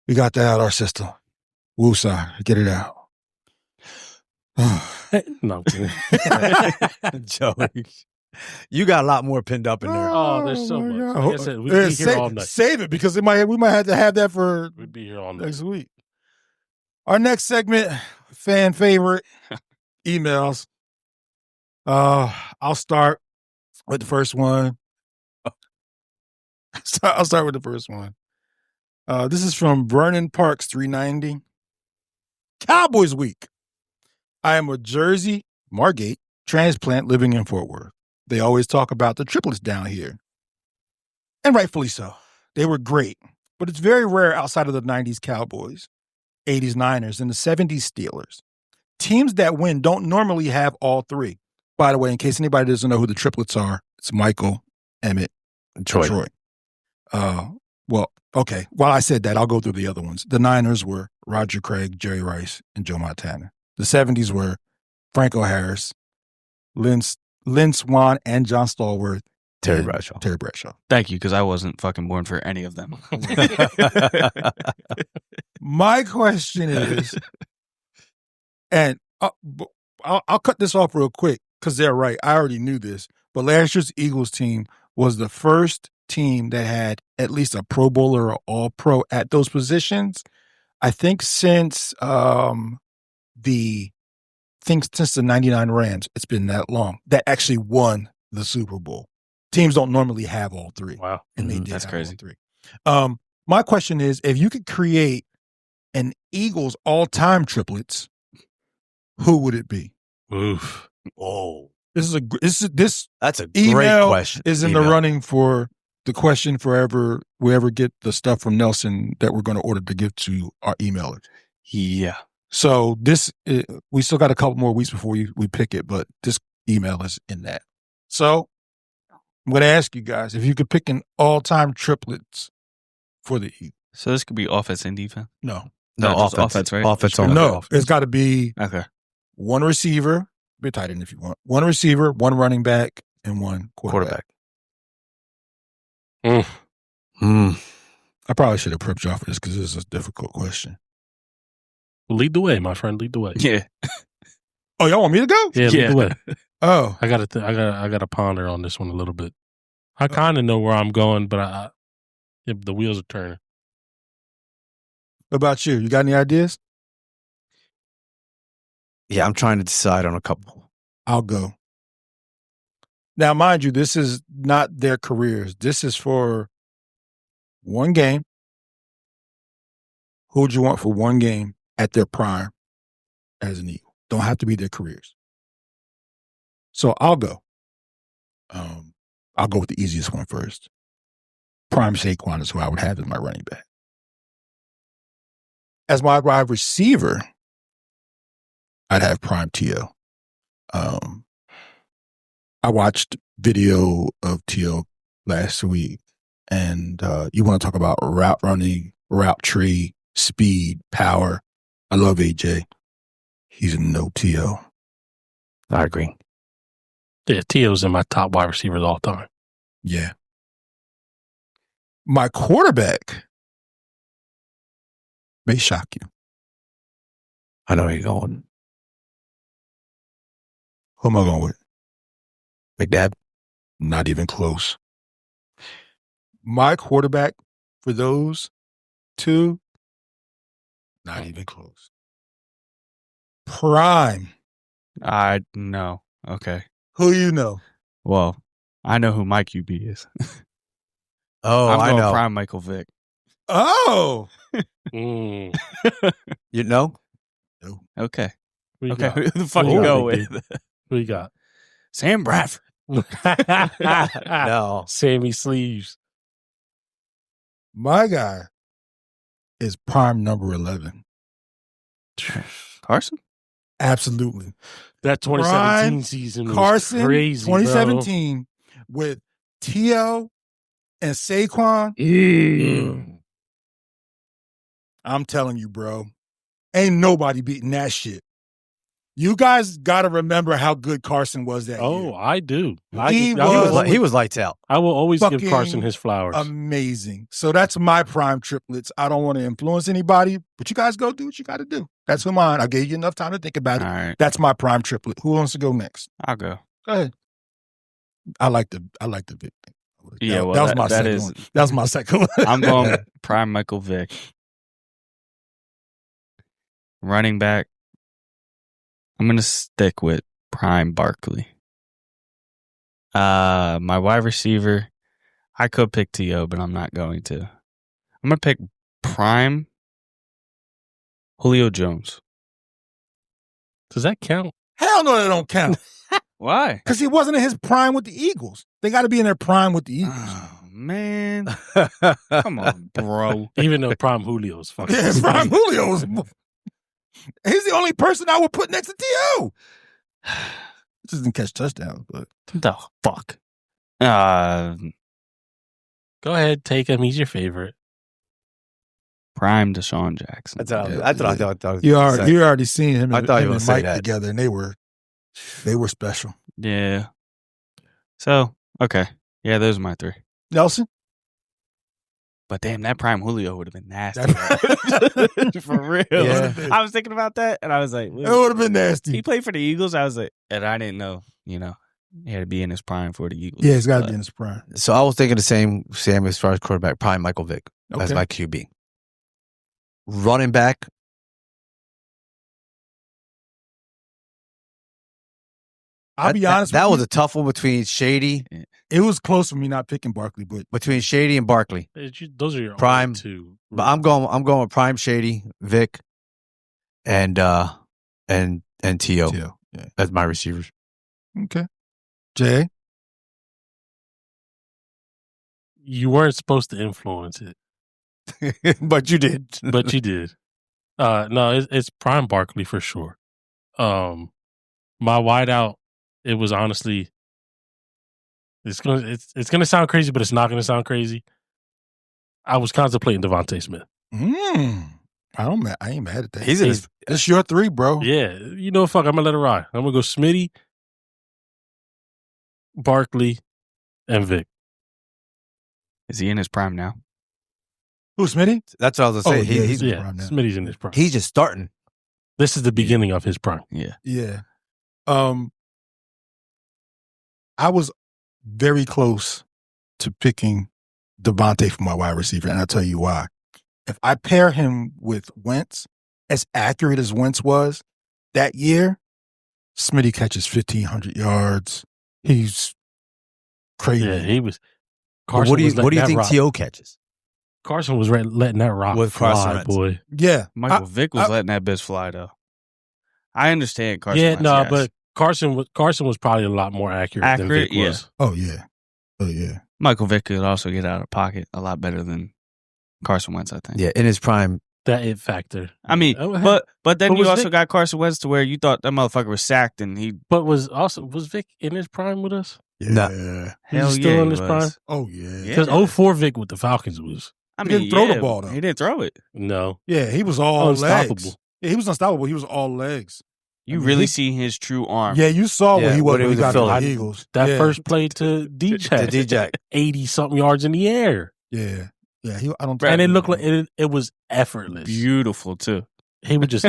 We got that out of our system. Woosah, get it out. No, I'm kidding. Joey. You got a lot more pinned up in there. Oh, there's so my much. God. Like I said, we'd be here all night. Save it because we might have to have that for We'd be here all night. next week. Our next segment, fan favorite emails. I'll start with the first one. I'll start with the first one. This is from Vernon Parks 390. Cowboys Week. I am a Jersey Margate transplant living in Fort Worth. They always talk about the triplets down here. And rightfully so. They were great, but it's very rare outside of the 90s Cowboys, 80s Niners, and the 70s Steelers. Teams that win don't normally have all three. By the way, in case anybody doesn't know who the triplets are, it's Michael, Emmett, and Troy. Well, okay. While I said that, I'll go through the other ones. The Niners were Roger Craig, Jerry Rice, and Joe Montana. The 70s were Franco Harris, Lynn Swann, and John Stallworth. Terry and Bradshaw. Terry Bradshaw. Thank you, because I wasn't fucking born for any of them. My question is, and I'll cut this off real quick because they're right. I already knew this, but last year's Eagles team was the first team that had at least a Pro Bowler or All-Pro at those positions. I think since the 99 Rams, it's been that long that actually won the Super Bowl. Teams don't normally have all three. Wow. And they did That's have crazy. all three. My question is, if you could create an Eagles all-time triplets, who would it be? Oof. Oh, This that's a great email question. is in the Email. running for the question forever, we ever get the stuff from Nelson that we're going to order to give to our emailer. Yeah. So we still got a couple more weeks before we pick it, but this email is in that. So I'm going to ask you guys if you could pick an all-time triplets for the Eagles. So this could be offense and defense? No. No, just offense, right? Offense Straight only. No, offense. it's got to be Okay. one receiver, be a tight end if you want, one receiver, one running back, and one quarterback. I probably should have prepped y'all for this because this is a difficult question. Lead the way, my friend. Lead the way. Yeah. Oh, y'all want me to go? Yeah, lead the way. Oh, I got to ponder on this one a little bit. I kind of know where I'm going, but the wheels are turning. what about you? You got any ideas? Yeah, I'm trying to decide on a couple. I'll go. Now, mind you, this is not their careers. This is for one game. Who would you want for one game at their prime as an Eagle? Don't have to be their careers. So I'll go. I'll go with the easiest one first. Prime Saquon is who I would have as my running back. As my wide receiver, I'd have Prime T.O. I watched video of T.O. last week, and you want to talk about route running, route tree, speed, power. I love AJ. He's a no T.O. I agree. Yeah, T.O.'s in my top wide receivers all time. Yeah. My quarterback may shock you. I know where you're going. Who am I going with? McNabb. Not even close. My quarterback for those two, not even close. Prime. I know. Okay. Who you know? Well, I know who my QB is. Oh, I'm I going know. prime Michael Vick. Oh. Mm. You know? Okay. Who you Okay. got? Who the fuck Who you you go got, with? Who you got? Sam Bradford. No. Sammy Sleeves. My guy is prime number 11. Carson? Absolutely. That 2017 Prime season was Carson, crazy, 2017, with T.O. and Saquon. bro. I'm telling you, bro, ain't nobody beating that shit. You guys got to remember how good Carson was that Oh, year. I do. He He was lights out. I will always give fucking Carson his flowers. Amazing. So that's my prime triplets. I don't want to influence anybody, but you guys go do what you got to do. That's who mine. I gave you enough time to think about it. All right. That's my prime triplet. Who wants to go next? I'll go. Go ahead. I like the big thing. Yeah, well, that was my that second is- one. That was my second one. I'm going prime Michael Vick. Running back, I'm going to stick with prime Barkley. My wide receiver, I could pick T.O., but I'm not going to. I'm going to pick prime Julio Jones. Does that count? Hell no, that don't count. Why? Because he wasn't in his prime with the Eagles. They got to be in their prime with the Eagles. Oh, man. Come on, bro. Even though Prime Julio's fucking. Yeah, prime Julio's. He's the only person I would put next to T.O. Just didn't catch touchdowns, but The fuck? Go ahead, take him. He's your favorite. Prime Deshaun Jackson. That's what I thought. you already seen him. I thought you him were and gonna say Mike that. together, and they were special. Yeah. So, okay. Yeah, those are my three. Nelson, But damn, that prime Julio would have been nasty. that For real. Yeah. I was thinking about that, and I was like, would have been nasty. he played for the Eagles. I was like, and I didn't know, he had to be in his prime for the Eagles. Yeah, he's got to But be in his prime. So I was thinking the same, Sam, as far as quarterback, prime Michael Vick. That's Okay. my QB. Running back, I'll be honest. That with was you, a tough one between Shady it was close for me not picking Barkley, but and Barkley. Those are your Prime. only two. But I'm going with prime Shady, Vic, and T.O. T.O. Yeah. as my receivers. Okay. Jay, You weren't supposed to influence it, But you did. but you did. No, it's prime Barkley for sure. My wideout, it was honestly, it's gonna sound crazy, but it's not gonna sound crazy. I was contemplating Devontae Smith. I ain't mad at that. He's in his. It's your 3, bro. Yeah, you know, fuck, I'm gonna let it ride. I'm gonna go Smitty, Barkley, and Vic. Is he in his prime now? Who, Smitty? That's what I was gonna say. Oh, yeah, he's in his prime now. Smitty's in his prime. he's just starting. This is the beginning of his prime. Yeah. Yeah. I was very close to picking Devontae for my wide receiver, and I'll tell you why. If I pair him with Wentz, as accurate as Wentz was that year, Smitty catches 1,500 yards. He's crazy. Yeah, he was. But what do you think T.O. catches? Carson was letting that rock With Carson fly, Wentz. boy. Yeah. Michael Vick was letting that bitch fly though. I understand Carson. Yeah, Wentz, no, yes. but Carson was probably a lot more accurate than Vic yeah. was. Oh, yeah. Oh, yeah. Michael Vick could also get out of pocket a lot better than Carson Wentz, I think. Yeah, in his prime. That it factor. I mean, Oh, but then but you was also Vic- got Carson Wentz to where you thought that motherfucker was sacked and he But was Vic in his prime with us? Yeah. No. hell He's still yeah, in he his was. prime? Oh, yeah. Yeah. Because 04 Vic with the Falcons was I He mean, didn't throw the yeah, ball, though. He didn't throw it. no. Yeah, he was all Unstoppable. legs. Yeah, he was unstoppable. He was all legs. You I mean, really he- see his true arm. Yeah, you saw what Yeah, he was when he when he was got in to Philly. the Eagles. That Yeah. first play to DJ. To DJ. 80 something yards in the air. Yeah. Yeah, I don't And it looked like it was effortless. Beautiful too. He would just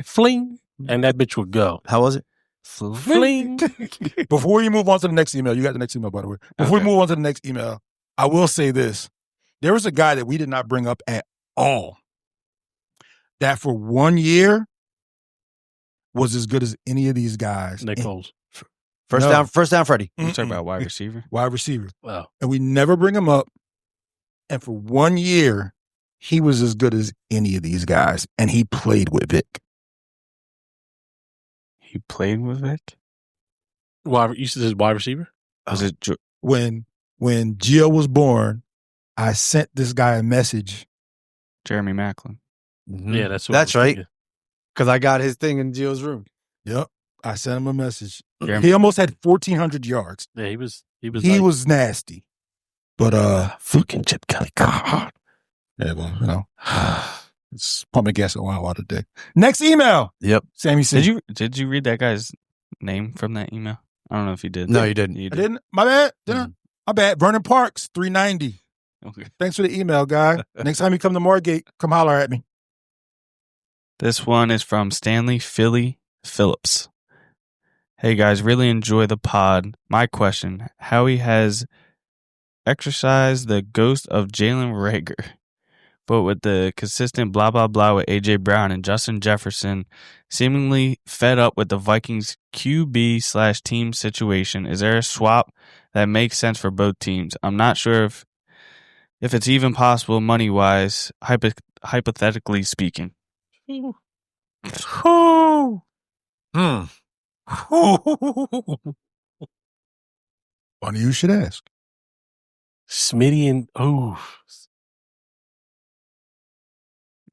fling and that bitch would go. How was it? Fling. Before we move on to the next email, you got the next email, by the way. Before we Okay. move on to the next email, I will say this. There was a guy that we did not bring up at all that for 1 year was as good as any of these guys. Nick And- Foles. First No. down, Freddie. You talking Mm-mm. about wide receiver? Wide receiver. Wow. And we never bring him up. And for 1 year, he was as good as any of these guys. And he played with Vic. He played with Vic? You said his wide receiver? Was it When Gio was born, I sent this guy a message. Jeremy Maclin? Yeah, that's what That's I was right. thinking. Because I got his thing in Gio's room. Yep. I sent him a message. Jeremy- He almost had 1,400 yards. Yeah, he was He like, was nasty. But fucking Chip Kelly. God. yeah, well, you know, it's pumping gas at Wild Wild today. Next email. Yep. Sammy C. Did you read that guy's name from that email? I don't know if you did. No, you didn't. You I didn't. My bad. Didn't. My bad. Vernon Parks, 390. Okay. Thanks for the email, guy. Next time you come to Margate, come holler at me. This one is from Stanley Philly Phillips. Hey guys, really enjoy the pod. My question: Howie has exercised the ghost of Jalen Reagor, but with the consistent blah blah blah with AJ Brown and Justin Jefferson seemingly fed up with the Vikings QB/team situation, is there a swap that makes sense for both teams? I'm not sure if it's even possible money wise, hypothetically speaking. Funny you should ask. Smitty and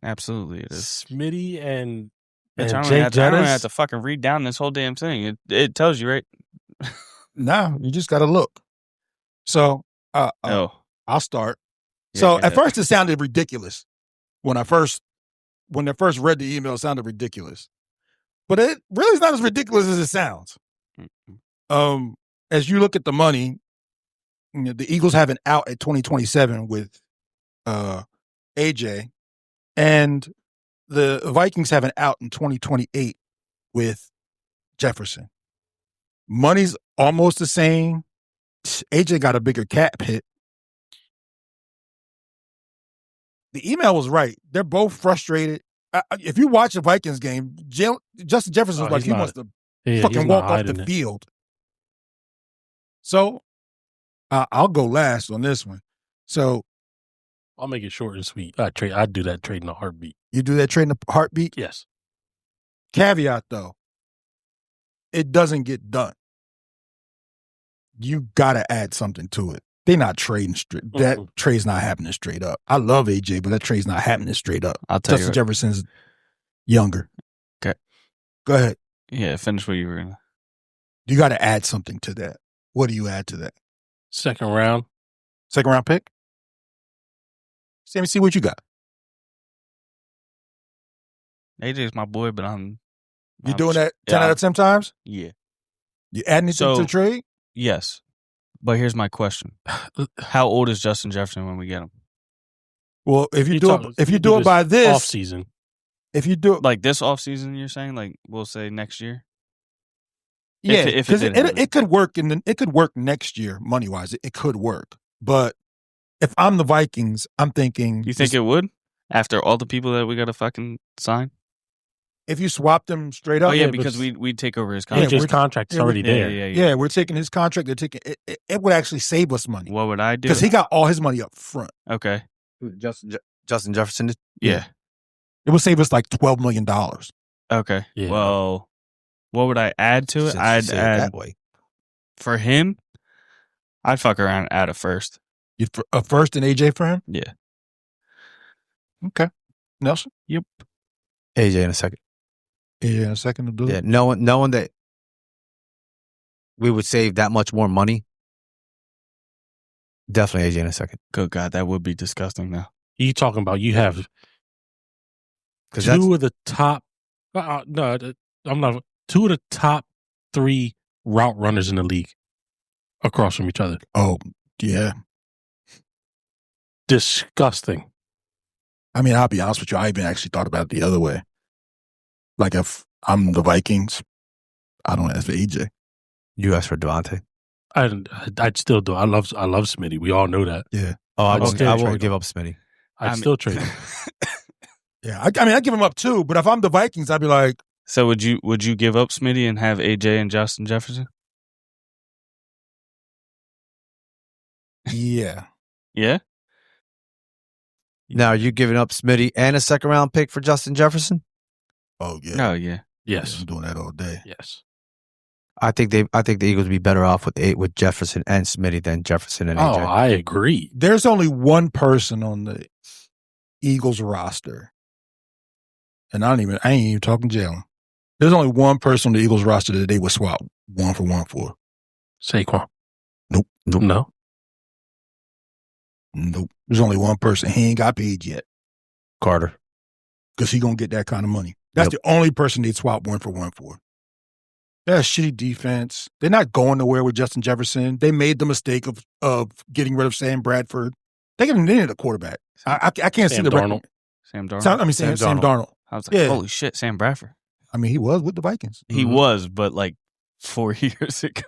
Absolutely, it is. Smitty and Bitch, I don't Jay have to Jettis. fucking read down this whole damn thing. It tells you, right? Nah, you just got to look. So Oh. I'll start. Yeah, So yeah. at first it sounded ridiculous. When I first read the email, it sounded ridiculous. But it really is not as ridiculous as it sounds. Mm-mm. As you look at the money, you know, the Eagles have an out at 2027 with AJ, and the Vikings have an out in 2028 with Jefferson. Money's almost the same. AJ got a bigger cap hit. The email was right. They're both frustrated. If you watch the Vikings game, Justin Jefferson was like he wants to fucking walk off the field. So I'll go last on this one. So I'll make it short and sweet. I'd do that trade in a heartbeat. you do that trade in a heartbeat. Yes. Caveat though, it doesn't get done. You got to add something to it. They're not trading straight. That Mm-mm. trade's not happening straight up. I love AJ, but that trade's not happening straight up. I'll tell Justin you. Jefferson's younger. Okay. Go ahead. Yeah, finish what you were gonna. You got to add something to that. What do you add to that? Second round. Second round pick? Let me see what you got. AJ's my boy, but I'm. You doing that 10 out of 10 times? Yeah. You adding anything to So- the trade? Yes. But here's my question: how old is Justin Jefferson when we get him? Well, if you You do talk- it, if you you do do it this by this, Off season. if you do it, Like this offseason, you're saying? Like we'll say next year. yeah, if it because did happen. it could work it could work next year money wise. It could work, but if I'm the Vikings, I'm thinking You think it would after all the people that we got to fucking sign? if you swap them straight up, Oh yeah, but because we take over his Yeah, contract. AJ's we're- contract is yeah, already there. yeah, we're taking his contract. They're taking it would actually save us money What would I do? because he got all his money up front. Okay. Justin Jefferson. Yeah. It would save us like $12 million. Okay. Yeah. Well, what would I add to it? Since you I'd say it add that way. for him. I'd fuck around and add a first. A first and AJ for him. Yeah. Okay, Nelson. AJ in a second. AJ in a second to do Yeah, it. knowing that we would save that much more money. Definitely AJ in a second. Good God, that would be disgusting now. You talking about you have Because two of the top. No, I'm not. Two of the top 3 route runners in the league across from each other. Oh yeah. Disgusting. I mean, I'll be honest with you. I even actually thought about it the other way. Like if I'm the Vikings, I don't ask for AJ. you asked for Devontae. I'd still do. I love Smitty. We all know that. Yeah. Oh, I I'd won't, still I won't trade give him. up Smitty. I'd I mean- still trade him. Yeah. I mean, I give him up too, but if I'm the Vikings, I'd be like, So would you give up Smitty and have AJ and Justin Jefferson? yeah. Yeah. Now, are you giving up Smitty and a second round pick for Justin Jefferson? Oh yeah. No. Yeah. Yes. I'm doing that all day. Yes. I think the Eagles would be better off with Jefferson and Smitty than Jefferson and Oh, AJ. I agree. There's only one person on the Eagles roster, and I ain't even talking Jalen. There's only one person on the Eagles roster that they would swap 1 for 1 for. Saquon. Nope. No. Nope. There's only one person. He ain't got paid yet Carter. because he gonna get that kind of money. That's the only person they'd swap 1 for 1 for. That's shitty defense. They're not going nowhere with Justin Jefferson. They made the mistake of getting rid of Sam Bradford. They need a quarterback. I can't see Sam the Darnold. Sam Darnold. Sam Darnold. I was like, Yeah. holy shit, Sam Bradford. I mean, he was with the Vikings. He was, but like 4 years ago.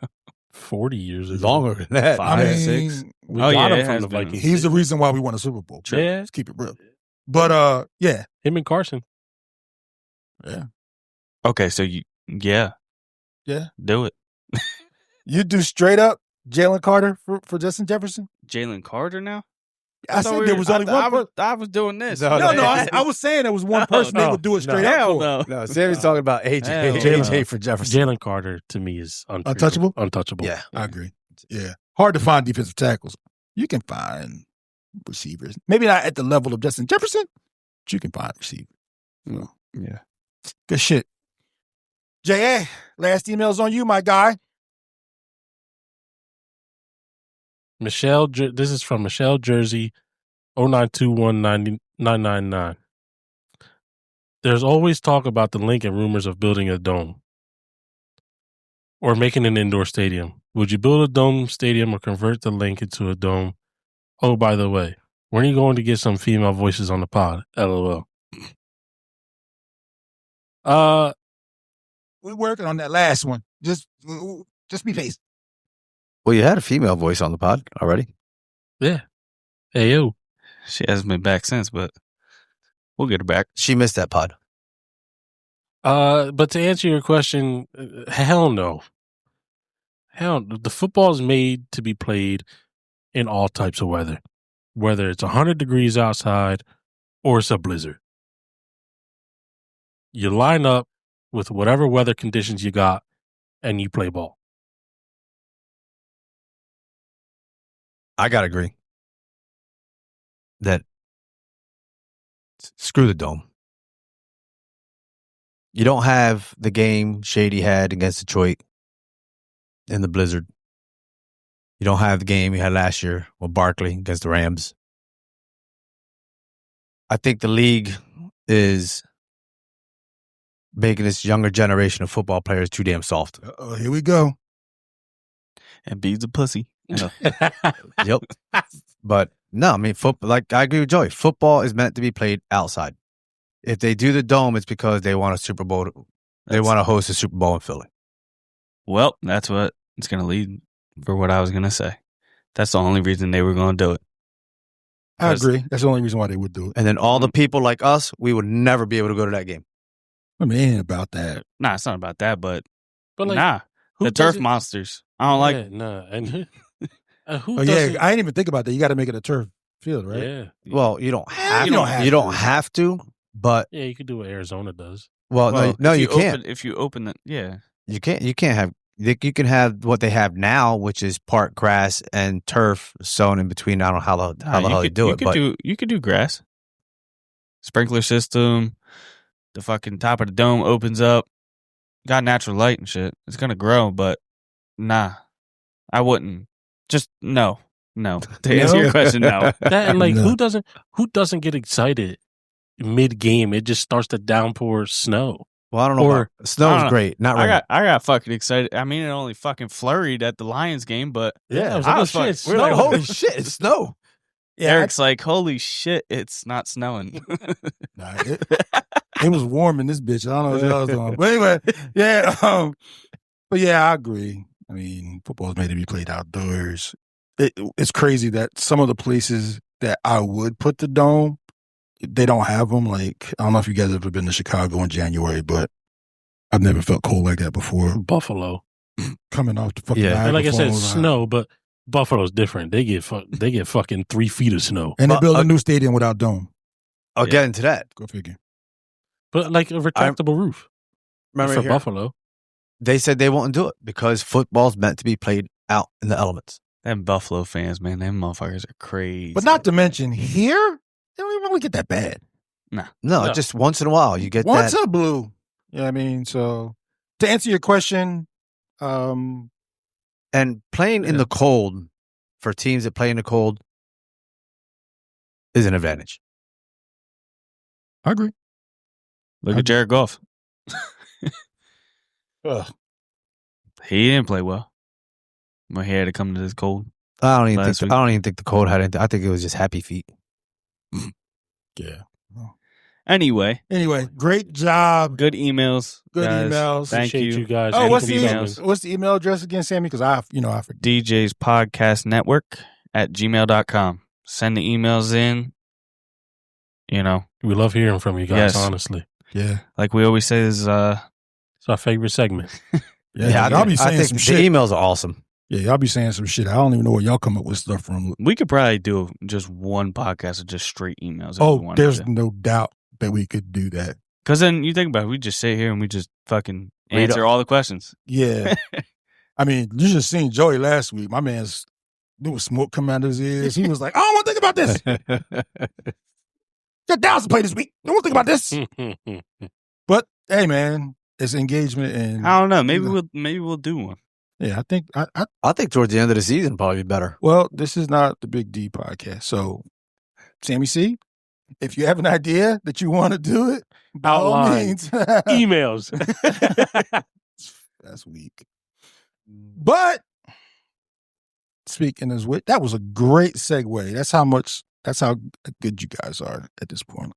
40 years ago. Longer than that. Five, I mean, six. We Oh, got yeah, him it from has the been. Vikings. He's the reason why we won a Super Bowl. Yeah. Let's keep it real. But yeah. Him and Carson. Okay, so you, yeah, do it. You do straight up Jalen Carter for Justin Jefferson? Jalen Carter now? I said there was only one person. I was doing this. No, No, I was saying there was one person they no, would do it straight no. up Hell for. no. No, Sammy's talking about AJ. Hell no. AJ for Jefferson. Jalen Carter to me is Untouchable? Untouchable. Yeah. I agree. Yeah. Hard to find defensive tackles. You can find receivers. Maybe not at the level of Justin Jefferson, but you can find receivers. You know. Yeah. Good shit. J.A., last email's on you, my guy. Michelle, this is from Michelle Jersey, 09219999. There's always talk about the link and rumors of building a dome or making an indoor stadium. Would you build a dome stadium or convert the link into a dome? Oh, by the way, when are you going to get some female voices on the pod? LOL. We're working on that last one. Just be patient. Well, you had a female voice on the pod already. Yeah. Hey, yo. She hasn't been back since, but we'll get her back. She missed that pod. But to answer your question, hell no. The football is made to be played in all types of weather, whether it's 100 degrees outside or it's a blizzard. You line up with whatever weather conditions you got and you play ball. I gotta agree that screw the dome. You don't have the game Shady had against Detroit in the blizzard. You don't have the game you had last year with Barkley against the Rams. I think the league is making this younger generation of football players too damn soft. Here we go. And beats a pussy. Yep. But no, I mean, like I agree with Joey. Football is meant to be played outside. If they do the dome, it's because they want a Super Bowl. They want to host a Super Bowl in Philly. Well, that's what it's going to lead for what I was going to say. That's the only reason they were going to do it. I agree. That's the only reason why they would do it. And then all the people like us, we would never be able to go to that game. I mean, it ain't about that. Nah, it's not about that, but like, nah. The turf monsters. I don't like it. Nah. And who Oh, doesn't? yeah, I didn't even think about that. You got to make it a turf field, right? Yeah. Well, you don't have you don't have you don't to. have to, but Yeah, you could do what Arizona does. well, no, you can't. If you open it, yeah. You can't have. You can have what they have now, which is part grass and turf sewn in between. I don't know how the hell you do it, but you could do grass. Sprinkler system. The fucking top of the dome opens up. Got natural light and shit. It's gonna grow, but nah, I wouldn't. Just no. To answer your question, no. That and like No. who doesn't get excited mid game? It just starts to downpour snow. well, I don't know. Or- About, snow's great, not rain. I got fucking excited. I mean, it only fucking flurried at the Lions game, but Yeah, I was I like, was oh, shit, fucking- it's We're like, snowing. holy shit, it's snow. Yeah, Eric's like, holy shit, it's not snowing. Nah, it was warm in this bitch. I don't know what y'all was doing. But anyway, yeah. But yeah, I agree. I mean, football's made to be played outdoors. It's crazy that some of the places that I would put the dome, they don't have them. Like, I don't know if you guys have ever been to Chicago in January, but I've never felt cold like that before. Buffalo. Coming off the fucking Yeah. And like I said, Niagara Falls, snow, but Buffalo's different. They get fucking 3 feet of snow. and they But, built a new stadium without dome. I'll get into that. Go figure. But like a retractable roof Remember for here? Buffalo. They said they won't do it because football's meant to be played out in the elements. Them Buffalo fans, man, them motherfuckers are crazy. But not to mention here, they don't even really get that bad. No, No. just once in a while you get Once that. a blue. Yeah, I mean, so to answer your question, And playing in Yeah. the cold for teams that play in the cold is an advantage. I agree. Look at Jared Goff. Ugh. He didn't play well. But he had to come to this cold. I don't even Last think. week. I don't even think the cold had anything. I think it was just happy feet. Yeah. Anyway, Anyway, great job. good emails. Good guys. emails. Thank Appreciate you guys. Oh, Keep what's them the coming. what's the email address again, Sammy? Because I forget. DJ's Podcast Network at gmail.com. Send the emails in. You know, We love hearing from you guys, Yes. honestly. Yeah. like we always say, is It's our favorite segment. Yeah, y'all be I saying think some the shit. emails are awesome. Yeah, y'all be saying some shit. I don't even know where y'all come up with stuff from. we could probably do just one podcast of just straight emails. If we Oh, wanted there's to. no doubt that we could do that. Because then you think about it, we just sit here and we just fucking Read answer all the questions. Yeah. I mean, you just seen Joey last week. My man's, there was smoke coming out of his ears. He was like, I don't want to think about this. Got Dallas to play this week. I don't want to think about this. But hey, man, it's engagement and I don't know. Maybe Yeah. we'll do one. yeah, I think I think towards the end of the season probably be better. well, this is not the Big D podcast. So, Sammy C, if you have an idea that you want to do it, by all Outline. means. Emails. That's weak. But speaking as which, that was a great segue. That's how good you guys are at this point.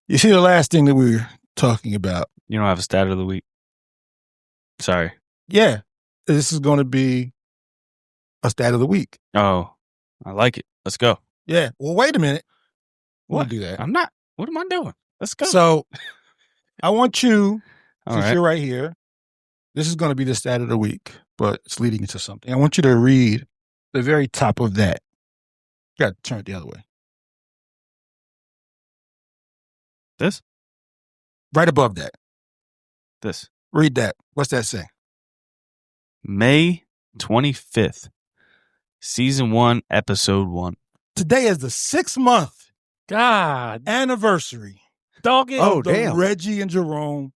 You see the last thing that we were talking about. You don't have a stat of the week. Sorry. Yeah. This is going to be a stat of the week. Oh, I like it. Let's go. Yeah. Well, wait a minute. We'll What? do that. I'm not. What am I doing? Let's go. So I want you, all since right. you're right here, this is going to be the stat of the week, but it's leading into something. I want you to read the very top of that. You got to turn it the other way. This? Right above that. This. Read that. What's that say? May 25th, Season 1, Episode 1. Today is the 6-month God, anniversary dog it. Oh, of the damn. Reggie and Jerome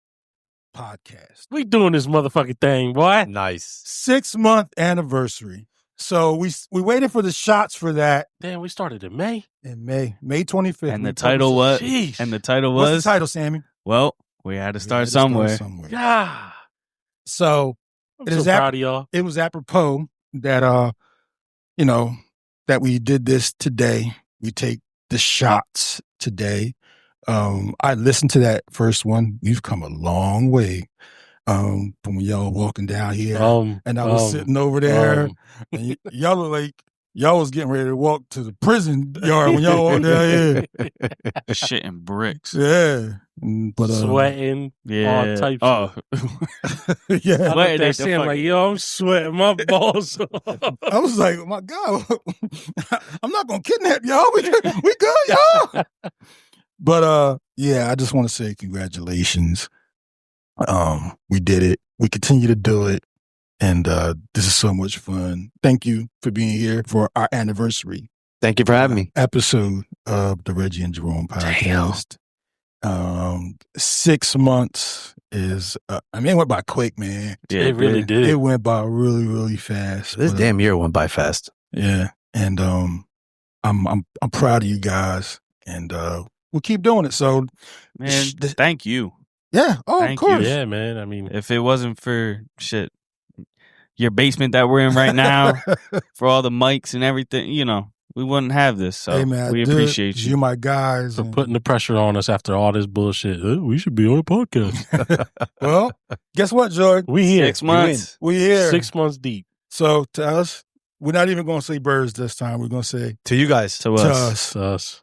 podcast. We doing this motherfucking thing, boy. Nice. 6-month anniversary. So we waited for the shots for that Damn, we started in May. in May 25th. And We the title was Jeez. and the title What's was the title, Sammy? well, we had to We start had to somewhere. God, So I'm It so is proud of y'all. it was apropos that that we did this today. We take the shots today. I listened to that first one. We've come a long way from when y'all were walking down here, and I was sitting over there, and y'all look like y'all was getting ready to walk to the prison yard when y'all walked down here. Shit and bricks. Yeah, but sweating. Yeah. All types Oh. yeah. I Sweating looked ain't at the Sam fucking- like, yo, I'm sweating my balls. I was like, oh my God, I'm not gonna kidnap y'all. We good, y'all. But yeah, I just want to say congratulations. We did it. We continue to do it, and this is so much fun. Thank you for being here for our anniversary Thank you for having me. episode of the Reggie and Jerome podcast. 6 months is, it went by quick, man. Yeah, It really did. It went by really, really fast. This But, damn year went by fast. yeah, and I'm proud of you guys, and we'll keep doing it. So, Man, Sh- thank you. yeah, Thank of course. Yeah, man. I mean, If it wasn't for your basement that we're in right now, for all the mics and everything, we wouldn't have this. So Hey man, we dude, appreciate you. You my guys. for and- putting the pressure on us after all this bullshit. We should be on a podcast. well, guess what, George? We here. 6 months. We here. 6 months deep. So to us, we're not even going to say birds this time. We're going to say To you guys. To to us. us. To us.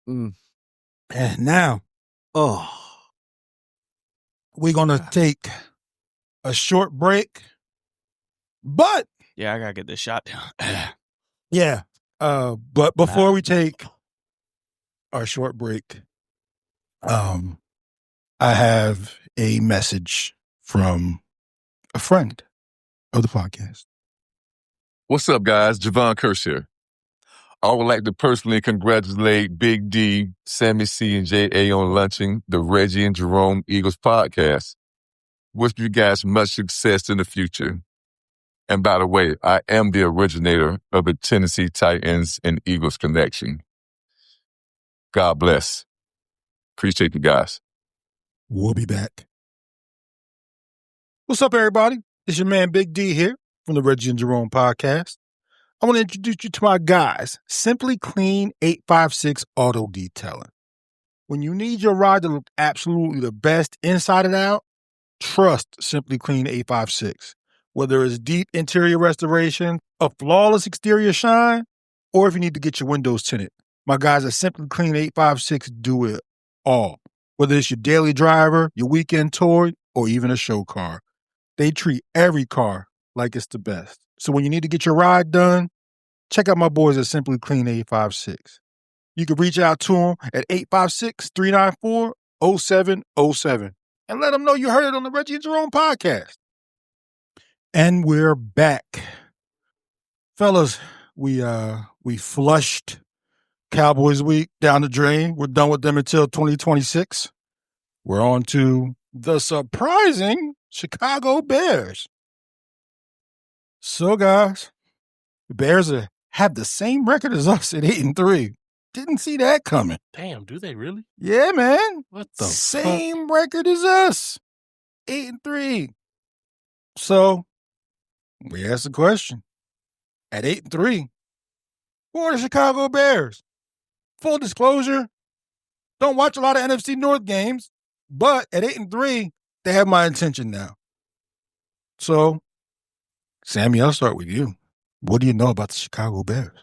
And now Oh. we're going to take a short break, but Yeah, I gotta get this shot down. yeah. But before we take our short break, I have a message from a friend of the podcast. What's up, guys? Javon Kirsch here. I would like to personally congratulate Big D, Sammy C, and J.A. on launching the Reggie and Jerome Eagles podcast. Wish you guys much success in the future. And by the way, I am the originator of the Tennessee Titans and Eagles connection. God bless. Appreciate you guys. We'll be back. What's up, everybody? It's your man Big D here from the Reggie and Jerome podcast. I want to introduce you to my guys, Simply Clean 856 Auto Detailing. When you need your ride to look absolutely the best inside and out, trust Simply Clean 856. Whether it's deep interior restoration, a flawless exterior shine, or if you need to get your windows tinted, my guys at Simply Clean 856 do it all. Whether it's your daily driver, your weekend tour, or even a show car, they treat every car like it's the best. So when you need to get your ride done, check out my boys at Simply Clean 856. You can reach out to them at 856-394-0707 and let them know you heard it on the Reggie and Jerome podcast. And we're back. Fellas, we flushed Cowboys week down the drain. We're done with them until 2026. We're on to the surprising Chicago Bears. So, guys, the Bears have the same record as us at 8-3. Didn't see that coming. Damn, do they really? Yeah, man. What the fuck? Same record as us. 8-3. So, we asked the question. At 8-3, who are the Chicago Bears? Full disclosure, don't watch a lot of NFC North games, but at 8-3, they have my attention now. So, Sammy, I'll start with you. What do you know about the Chicago Bears?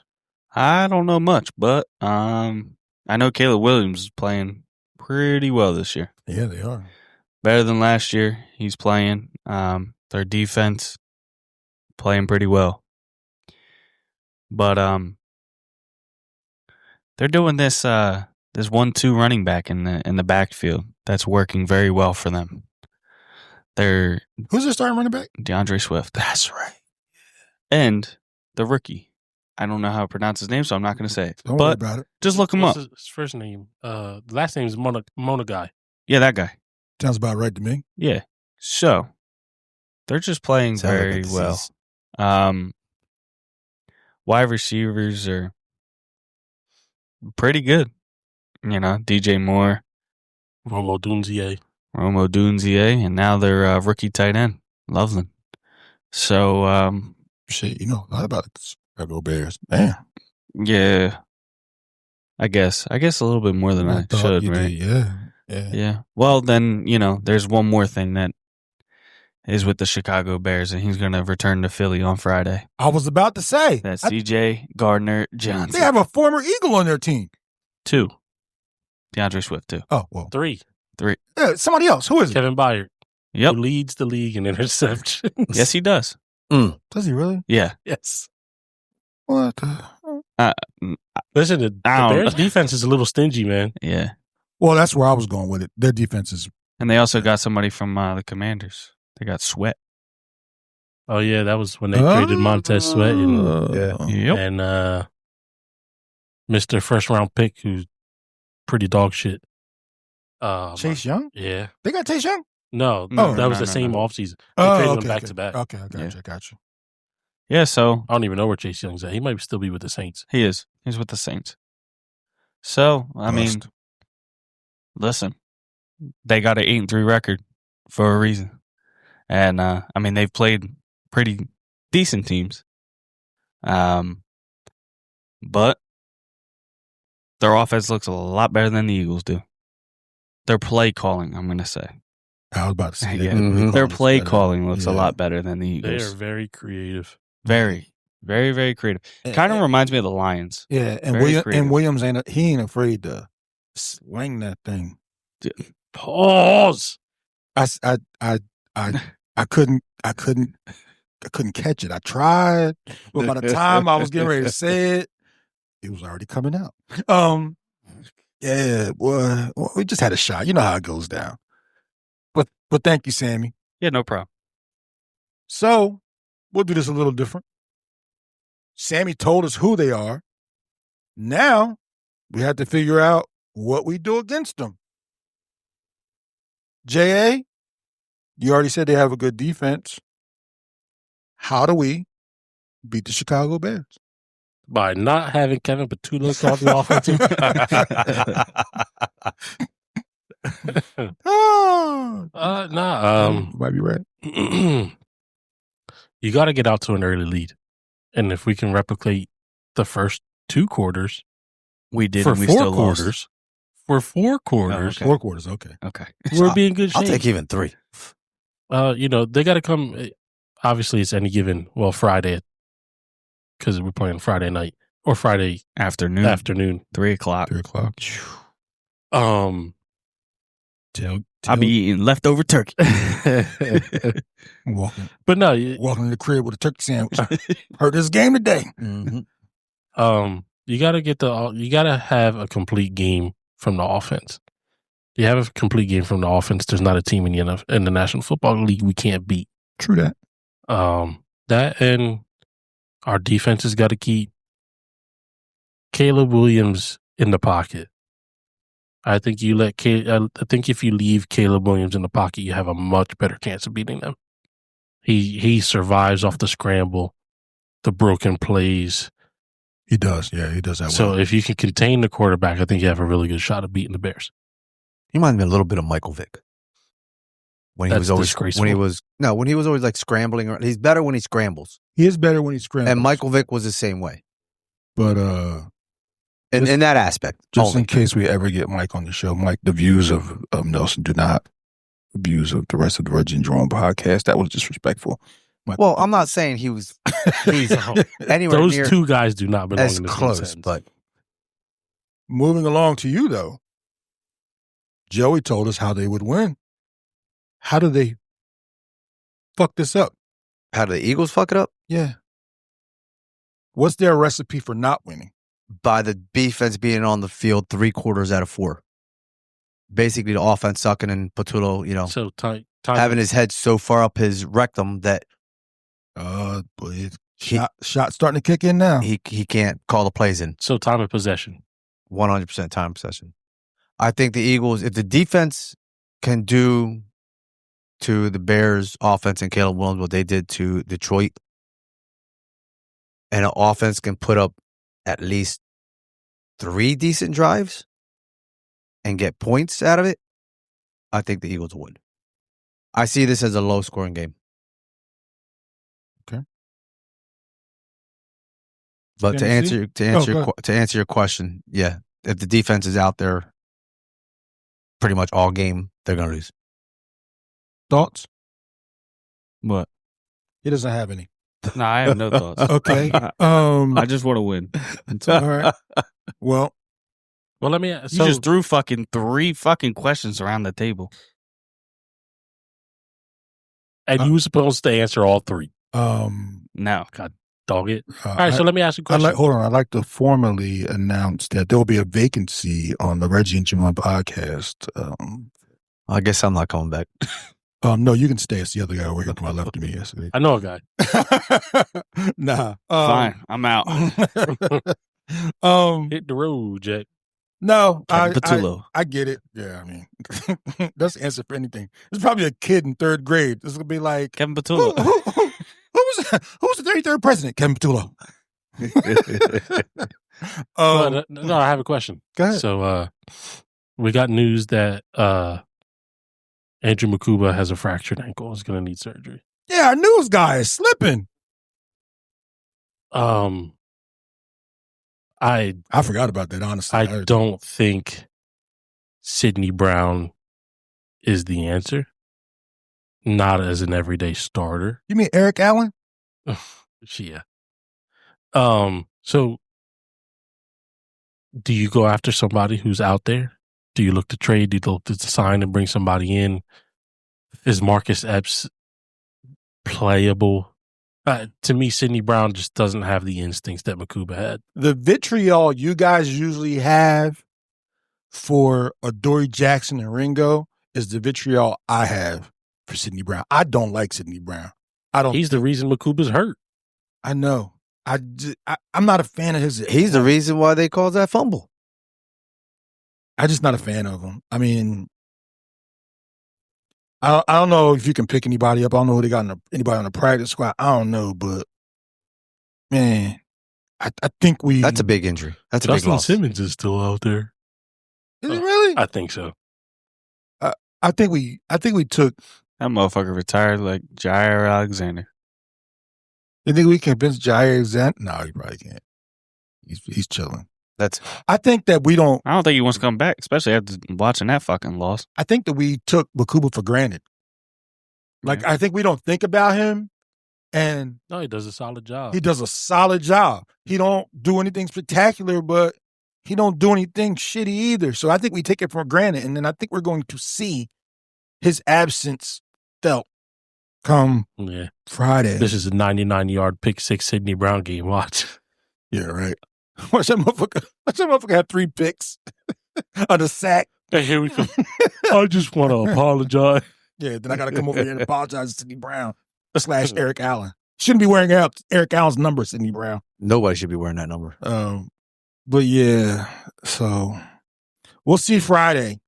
I don't know much, but I know Caleb Williams is playing pretty well this year. Yeah, they are. Better than last year. He's playing. Their defense playing pretty well. But they're doing this 1-2 running back in the backfield. That's working very well for them. They're Who's their starting running back? DeAndre Swift. That's right. And the rookie. I don't know how to pronounce his name, so I'm not going to say it. Don't worry But about it. just look him up. What's his first name? The last name is Mona Guy. Yeah, that guy. Sounds about right to me. Yeah. So they're just playing Sounds like a very well. disease. Wide receivers are pretty good. You know, DJ Moore, Romo Dunzier. and now their rookie tight end, Loveland. So, Shit, you know a lot about the Chicago Bears. Man. yeah, I guess a little bit more than I thought should, you right? did. Yeah. Yeah. Yeah. Well, then, you know, there's one more thing that is with the Chicago Bears, and he's going to return to Philly on Friday. I was about to say. That's CJ Gardner-Johnson. They have a former Eagle on their team. 2. DeAndre Swift, 2. Oh, well. 3. Yeah, somebody else. Who is it? Kevin Byard. Yep. Who leads the league in interceptions. Yes, he does. Does he really? Yeah. Yes. What the? Listen, the I don't Bears know. defense is a little stingy, man. Yeah. Well, that's where I was going with it. Their defense is. And they also got somebody from the Commanders. They got Sweat. Oh, yeah, that was when they traded Montez Sweat and Yep. Mr. First round pick, who's pretty dog shit. Chase Young? Yeah. They got Chase Young? No, No, that was no, the no, same no. offseason. They traded him back to back. Okay, I got Yeah. you. Got you. Yeah, so I don't even know where Chase Young's at. He might still be with the Saints. he is. He's with the Saints. So, I mean, Bust. listen, they got an 8-3 record for a reason. And, I mean, they've played pretty decent teams. But their offense looks a lot better than the Eagles do. Their play calling, I'm going to say. I was about to say. Yeah. Mhm. Their play calling looks a Yeah. lot better than the They are Eagles. very creative. Very, very, very creative. Kind of reminds me of the Lions. Yeah, and Very creative. Williams ain't afraid to swing that thing. Pause. I couldn't catch it. I tried, but by the time I was getting ready to say it was already coming out. Yeah, well, we just had a shot. You know how it goes down. But thank you, Sammy. Yeah, no problem. So we'll do this a little different. Sammy told us who they are. Now we have to figure out what we do against them. J.A., you already said they have a good defense. How do we beat the Chicago Bears? By not having Kevin Petula call the offensive. You might be right. You got to get out to an early lead. And if we can replicate the first 2 quarters We did, for and we 4 still quarters, lost. for 4 quarters, okay. 4 quarters, okay. Okay. we'll be in good I'll shape. take even 3. They got to come. Obviously, it's any given, Friday, because we're playing Friday night or Friday Afternoon. afternoon. 3 o'clock. 3 o'clock. I'll be eating leftover turkey. Walking but no, to the crib with a turkey sandwich. Heard this game today. Mm-hmm. you got to have a complete game from the offense. You have a complete game from the offense. There's not a team in the National Football League we can't beat. True that. That and our defense has got to keep Caleb Williams in the pocket. I think if you leave Caleb Williams in the pocket, you have a much better chance of beating them. He survives off the scramble, the broken plays. He does. Yeah, he does that So well. if you can contain the quarterback, I think you have a really good shot of beating the Bears. He reminds me a little bit of Michael Vick. When he That's was always disgraceful. when he was always like scrambling. He's better when he scrambles. He is better when he scrambles. And Michael Vick was the same way. But In that aspect. just only. in case we ever get Mike on the show, Mike, the views of Nelson do not views of the rest of the Reggie and Jerome podcast. That was disrespectful. Mike, Well, I'm not saying he's anywhere Those near 2 guys do not belong as in the same close, sentence. but moving along to you, though. Joey told us how they would win. How do they fuck this up? how do the Eagles fuck it up? Yeah. What's their recipe for not winning? By the defense being on the field 3 quarters out of 4. Basically, the offense sucking and Patullo, So having his head so far up his rectum that boy, shot starting to kick in now. he can't call the plays in. So time of possession. 100% time possession. I think the Eagles, if the defense can do to the Bears offense and Caleb Williams what they did to Detroit, and an offense can put up at least 3 decent drives and get points out of it, I think the Eagles would. I see this as a low-scoring game. Okay. But to answer your question, yeah, if the defense is out there pretty much all game, they're gonna lose. Thoughts? What? He doesn't have any. No, I have no thoughts. Okay. I just want to win. All right. Well, let me. You just threw fucking 3 fucking questions around the table, and you were supposed to answer all 3. No, God dog it. All right, so let me ask you a question. I'd like to formally announce that there will be a vacancy on the Reggie and Javon podcast. I guess I'm not coming back. No, you can stay. It's the other guy over here to my left of me yesterday. I know a guy. Nah. fine. I'm out. Hit the road, Jack. No, Patullo. I get it. Yeah, I mean, that's the answer for anything. It's probably a kid in 3rd grade. This will be like Kevin Patullo. Who was the 33rd president? Kevin Patullo. No, I have a question. Go ahead. So, we got news that Andrew Makuba has a fractured ankle. Is going to need surgery. Yeah, our news guy is slipping. I forgot about that, honestly. I don't think Sidney Brown is the answer. Not as an everyday starter. You mean Eric Allen? Yeah. So do you go after somebody who's out there? Do you look to trade? Do you look to sign and bring somebody in? Is Marcus Epps playable? To me, Sidney Brown just doesn't have the instincts that Makuba had. The vitriol you guys usually have for Adoree Jackson and Ringo is the vitriol I have for Sidney Brown. I don't like Sidney Brown. He's the reason Makuba's hurt. I know. I'm not a fan of his. He's the reason why they called that fumble. I'm just not a fan of him. I mean, I don't know if you can pick anybody up. I don't know who they got anybody on the practice squad. I don't know, but man, I think that's a big injury. That's a big loss. Justin Simmons is still out there. Is it really? I think so. I think we took. That motherfucker retired like Jair Alexander. You think we can convince Jair Alexander? No, he probably can't. He's chilling. I think that we don't. I don't think he wants to come back, especially after watching that fucking loss. I think that we took Makuba for granted. Like, I think we don't think about him. And no, he does a solid job. He does a solid job. He don't do anything spectacular, but he don't do anything shitty either. So I think we take it for granted. And then I think we're going to see his absence felt come Friday. This is a 99-yard pick 6 Sidney Brown game. Watch. Yeah, right. Watch that motherfucker have 3 picks on the sack. Hey, here we go. I just want to apologize. Yeah, then I got to come over here and apologize to Sidney Brown / Eric Allen. Shouldn't be wearing out Eric Allen's number, Sidney Brown. Nobody should be wearing that number. But yeah, so we'll see Friday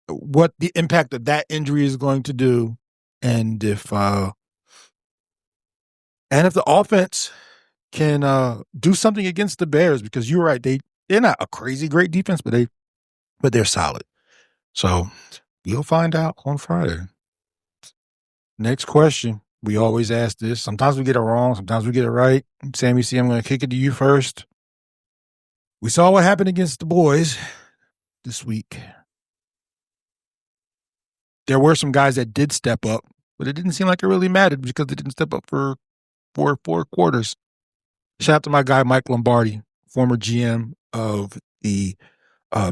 what the impact of that injury is going to do, and if the offense can do something against the Bears, because you're right, they're not a crazy great defense, but they're solid. So you'll find out on Friday. Next question. We always ask this. Sometimes we get it wrong. Sometimes we get it right. Sammy C, I'm going to kick it to you first. We saw what happened against the boys this week. There were some guys that did step up, but it didn't seem like it really mattered because they didn't step up for four quarters. Shout out to my guy, Mike Lombardi, former GM of the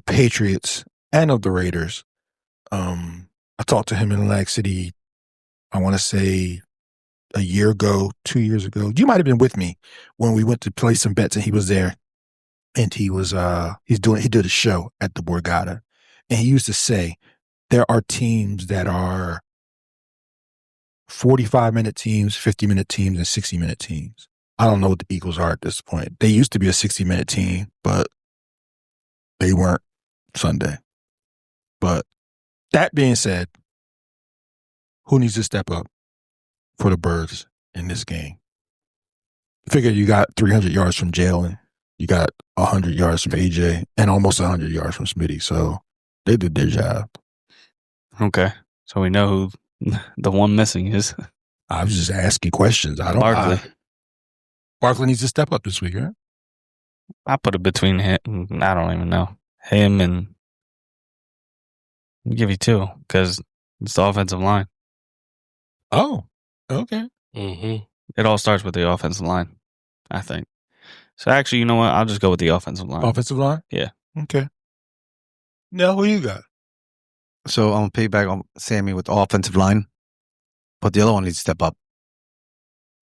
Patriots and of the Raiders. I talked to him in Atlantic City, I want to say a year ago, 2 years ago. You might have been with me when we went to play some bets and he was there. And he did a show at the Borgata. And he used to say there are teams that are 45-minute teams, 50-minute teams, and 60-minute teams. I don't know what the Eagles are at this point. They used to be a 60-minute team, but they weren't Sunday. But that being said, who needs to step up for the Birds in this game? Figure you got 300 yards from Jalen. You got 100 yards from AJ and almost 100 yards from Smitty. So they did their job. Okay. So we know who the one missing is. I was just asking questions. I don't Barkley. Barkley needs to step up this week, right? I put it between him. I don't even know. Him and I'll give you two because it's the offensive line. Oh, okay. Mm-hmm. It all starts with the offensive line, I think. So actually, you know what? I'll just go with the offensive line. Offensive line? Yeah. Okay. Now, who you got? So I'm going to piggyback on Sammy with the offensive line. But the other one needs to step up.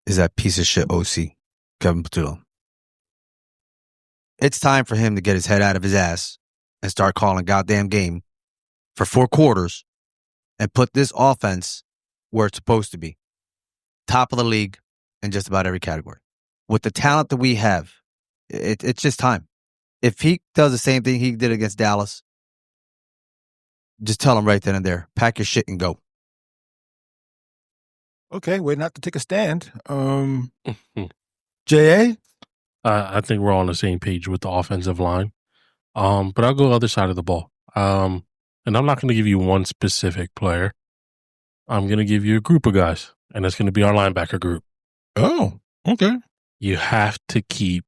Is that piece of shit OC, Kevin Patullo. It's time for him to get his head out of his ass and start calling a goddamn game for 4 quarters and put this offense where it's supposed to be. Top of the league in just about every category. With the talent that we have, it's just time. If he does the same thing he did against Dallas, just tell him right then and there, pack your shit and go. Okay, wait, not to take a stand. J.A.? I think we're all on the same page with the offensive line. But I'll go other side of the ball. And I'm not going to give you one specific player. I'm going to give you a group of guys, and it's going to be our linebacker group. Oh, okay. You have to keep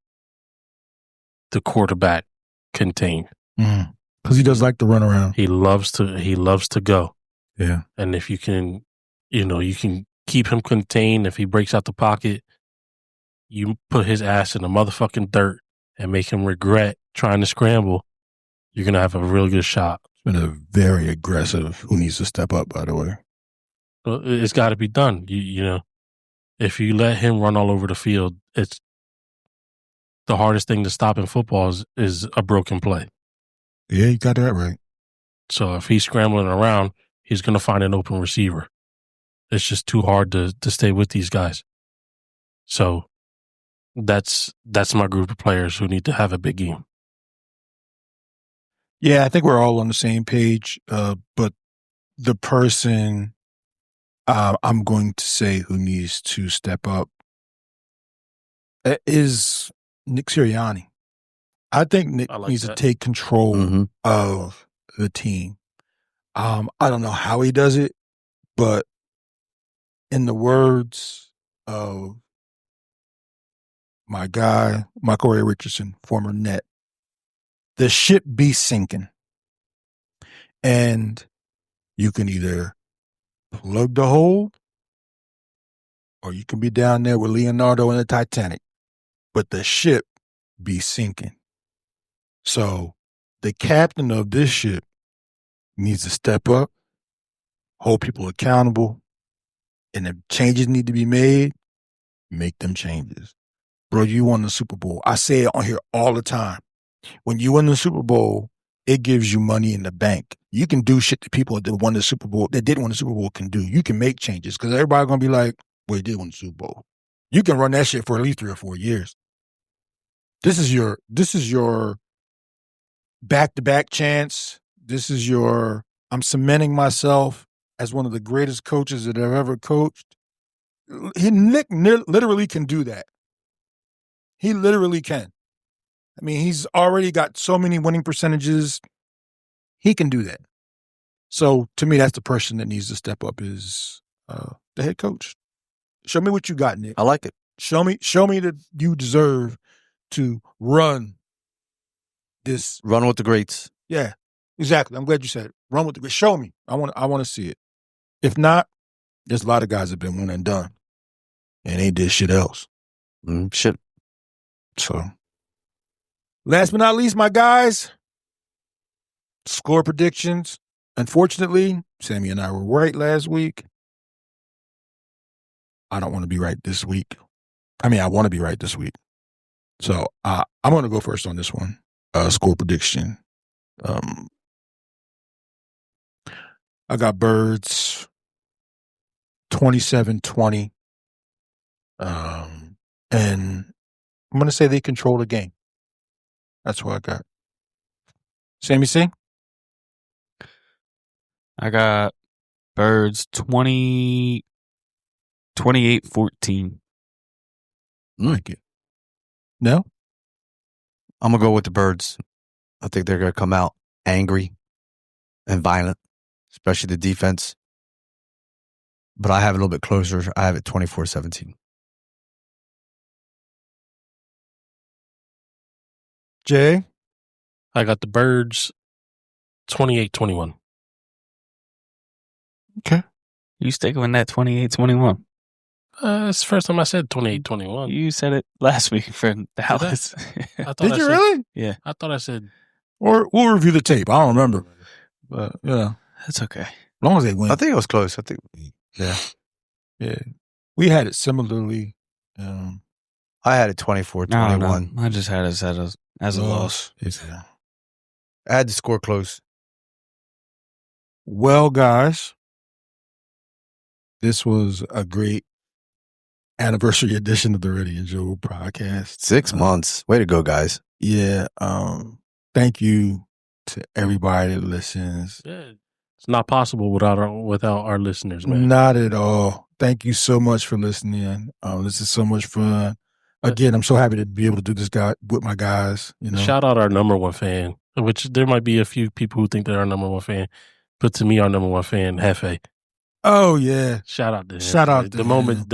the quarterback contained. Because he does like to run around. He loves to go. Yeah. And if you can, you can keep him contained. If he breaks out the pocket, you put his ass in the motherfucking dirt and make him regret trying to scramble, you're going to have a real good shot. It's been a very aggressive who needs to step up, by the way. Well, it's got to be done. You know, if you let him run all over the field, it's the hardest thing to stop in football is a broken play. Yeah, you got that right. So if he's scrambling around, he's going to find an open receiver. It's just too hard to stay with these guys. So that's my group of players who need to have a big game. Yeah, I think we're all on the same page. But the person I'm going to say who needs to step up is Nick Sirianni. I think Nick needs to take control of the team. I don't know how he does it, but in the words of my guy, Michael Ray Richardson, former Net, the ship be sinking. And you can either plug the hole or you can be down there with Leonardo in the Titanic. But the ship be sinking. So the captain of this ship needs to step up, hold people accountable, and if changes need to be made, make them changes. Bro, you won the Super Bowl. I say it on here all the time. When you win the Super Bowl, it gives you money in the bank. You can do shit that people that won the Super Bowl, that didn't win the Super Bowl can do. You can make changes because everybody's going to be like, well, he did win the Super Bowl. You can run that shit for at least 3 or 4 years. This is your back-to-back chance. This is your, I'm cementing myself as one of the greatest coaches that I've ever coached. Nick literally can do that. He literally can. I mean, he's already got so many winning percentages. He can do that. So to me, that's the person that needs to step up is the head coach. Show me what you got, Nick. I like it. Show me that you deserve to run this. Run with the greats. Yeah, exactly. I'm glad you said it. Run with the greats. Show me. I want to see it. If not, there's a lot of guys that have been one and done, and they did shit else. Shit. So, last but not least, my guys, score predictions. Unfortunately, Sammy and I were right last week. I don't want to be right this week. I mean, I want to be right this week. So, I'm going to go first on this one. Score prediction. I got Birds 27-20. And I'm going to say they control the game. That's what I got. Sammy C? I got Birds 28-14. Like it. No? I'm going to go with the Birds. I think they're going to come out angry and violent, especially the defense. But I have it a little bit closer. I have it 24-17. Jay? I got the Birds 28-21. Okay. You sticking with that 28-21? It's the first time I said 28-21. You said it last week for Dallas. I thought Did I you said, really? Yeah, I thought I said Or we'll review the tape. I don't remember. But, yeah. that's okay. As long as they win. I think it was close. Yeah. We had it similarly. I had it 24-21. No, I just had it as a loss. Yeah. I had to score close. Well, guys, this was a great anniversary edition of the Ready and Joe podcast. 6 months. Way to go, guys. Yeah. Thank you to everybody that listens. it's not possible without our listeners, man. Not at all. Thank you so much for listening. This is so much fun. Again, I'm so happy to be able to do this guy with my guys. You know, Shout out our number one fan, which there might be a few people who think they're our number one fan, but to me, our number one fan, Hefe. oh yeah, Shout out to him. Shout out to the him.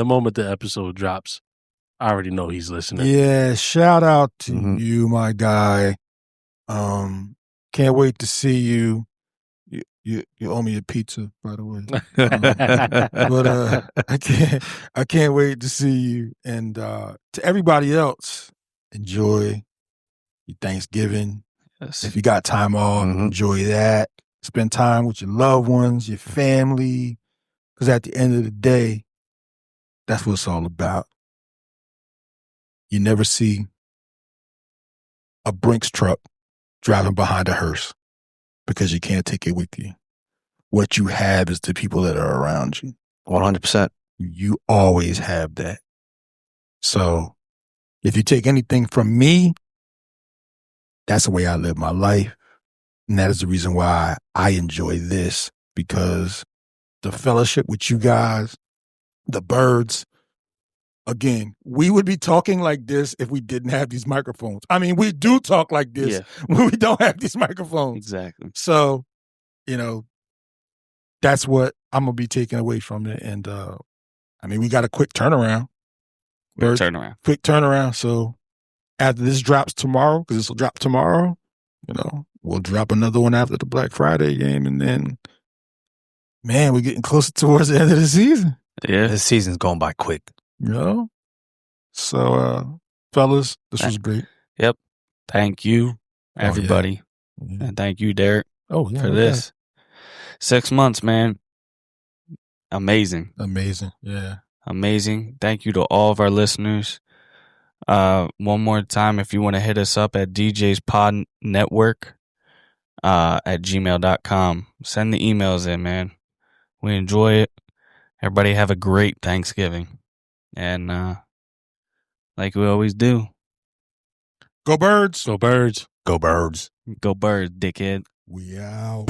moment the episode drops, I already know he's listening. yeah. Shout out to Mhm. you, my guy. Can't wait to see you. You owe me a pizza, by the way. But I can't wait to see you. And to everybody else, enjoy your Thanksgiving. Yes. If you got time off, Mhm. enjoy that. Spend time with your loved ones, your family. Because at the end of the day, that's what it's all about. You never see a Brinks truck driving behind a hearse because you can't take it with you. What you have is the people that are around you. 100%. You always have that. So if you take anything from me, that's the way I live my life. And that is the reason why I enjoy this, because the fellowship with you guys, the Birds, again, we would be talking like this if we didn't have these microphones. I mean, we do talk like this when we don't have these microphones. Exactly. So, that's what I'm going to be taking away from it. And, we got a quick turnaround. Birds, Turnaround. quick turnaround. So after this drops tomorrow, because this will drop tomorrow, we'll drop another one after the Black Friday game. And then, man, we're getting closer towards the end of the season. Yeah. This season's going by quick. So, fellas, this was great. Thank you, yeah. everybody. Yeah. And thank you, Derek, Oh, yeah. for this. 6 months, man. Amazing. Amazing. Yeah. Amazing. Thank you to all of our listeners. One more time, if you want to hit us up at DJ's Pod Network at gmail.com. Send the emails in, man. We enjoy it. Everybody have a great Thanksgiving. And like we always do, Go Birds. Go Birds. Go Birds. go Birds, dickhead. We out.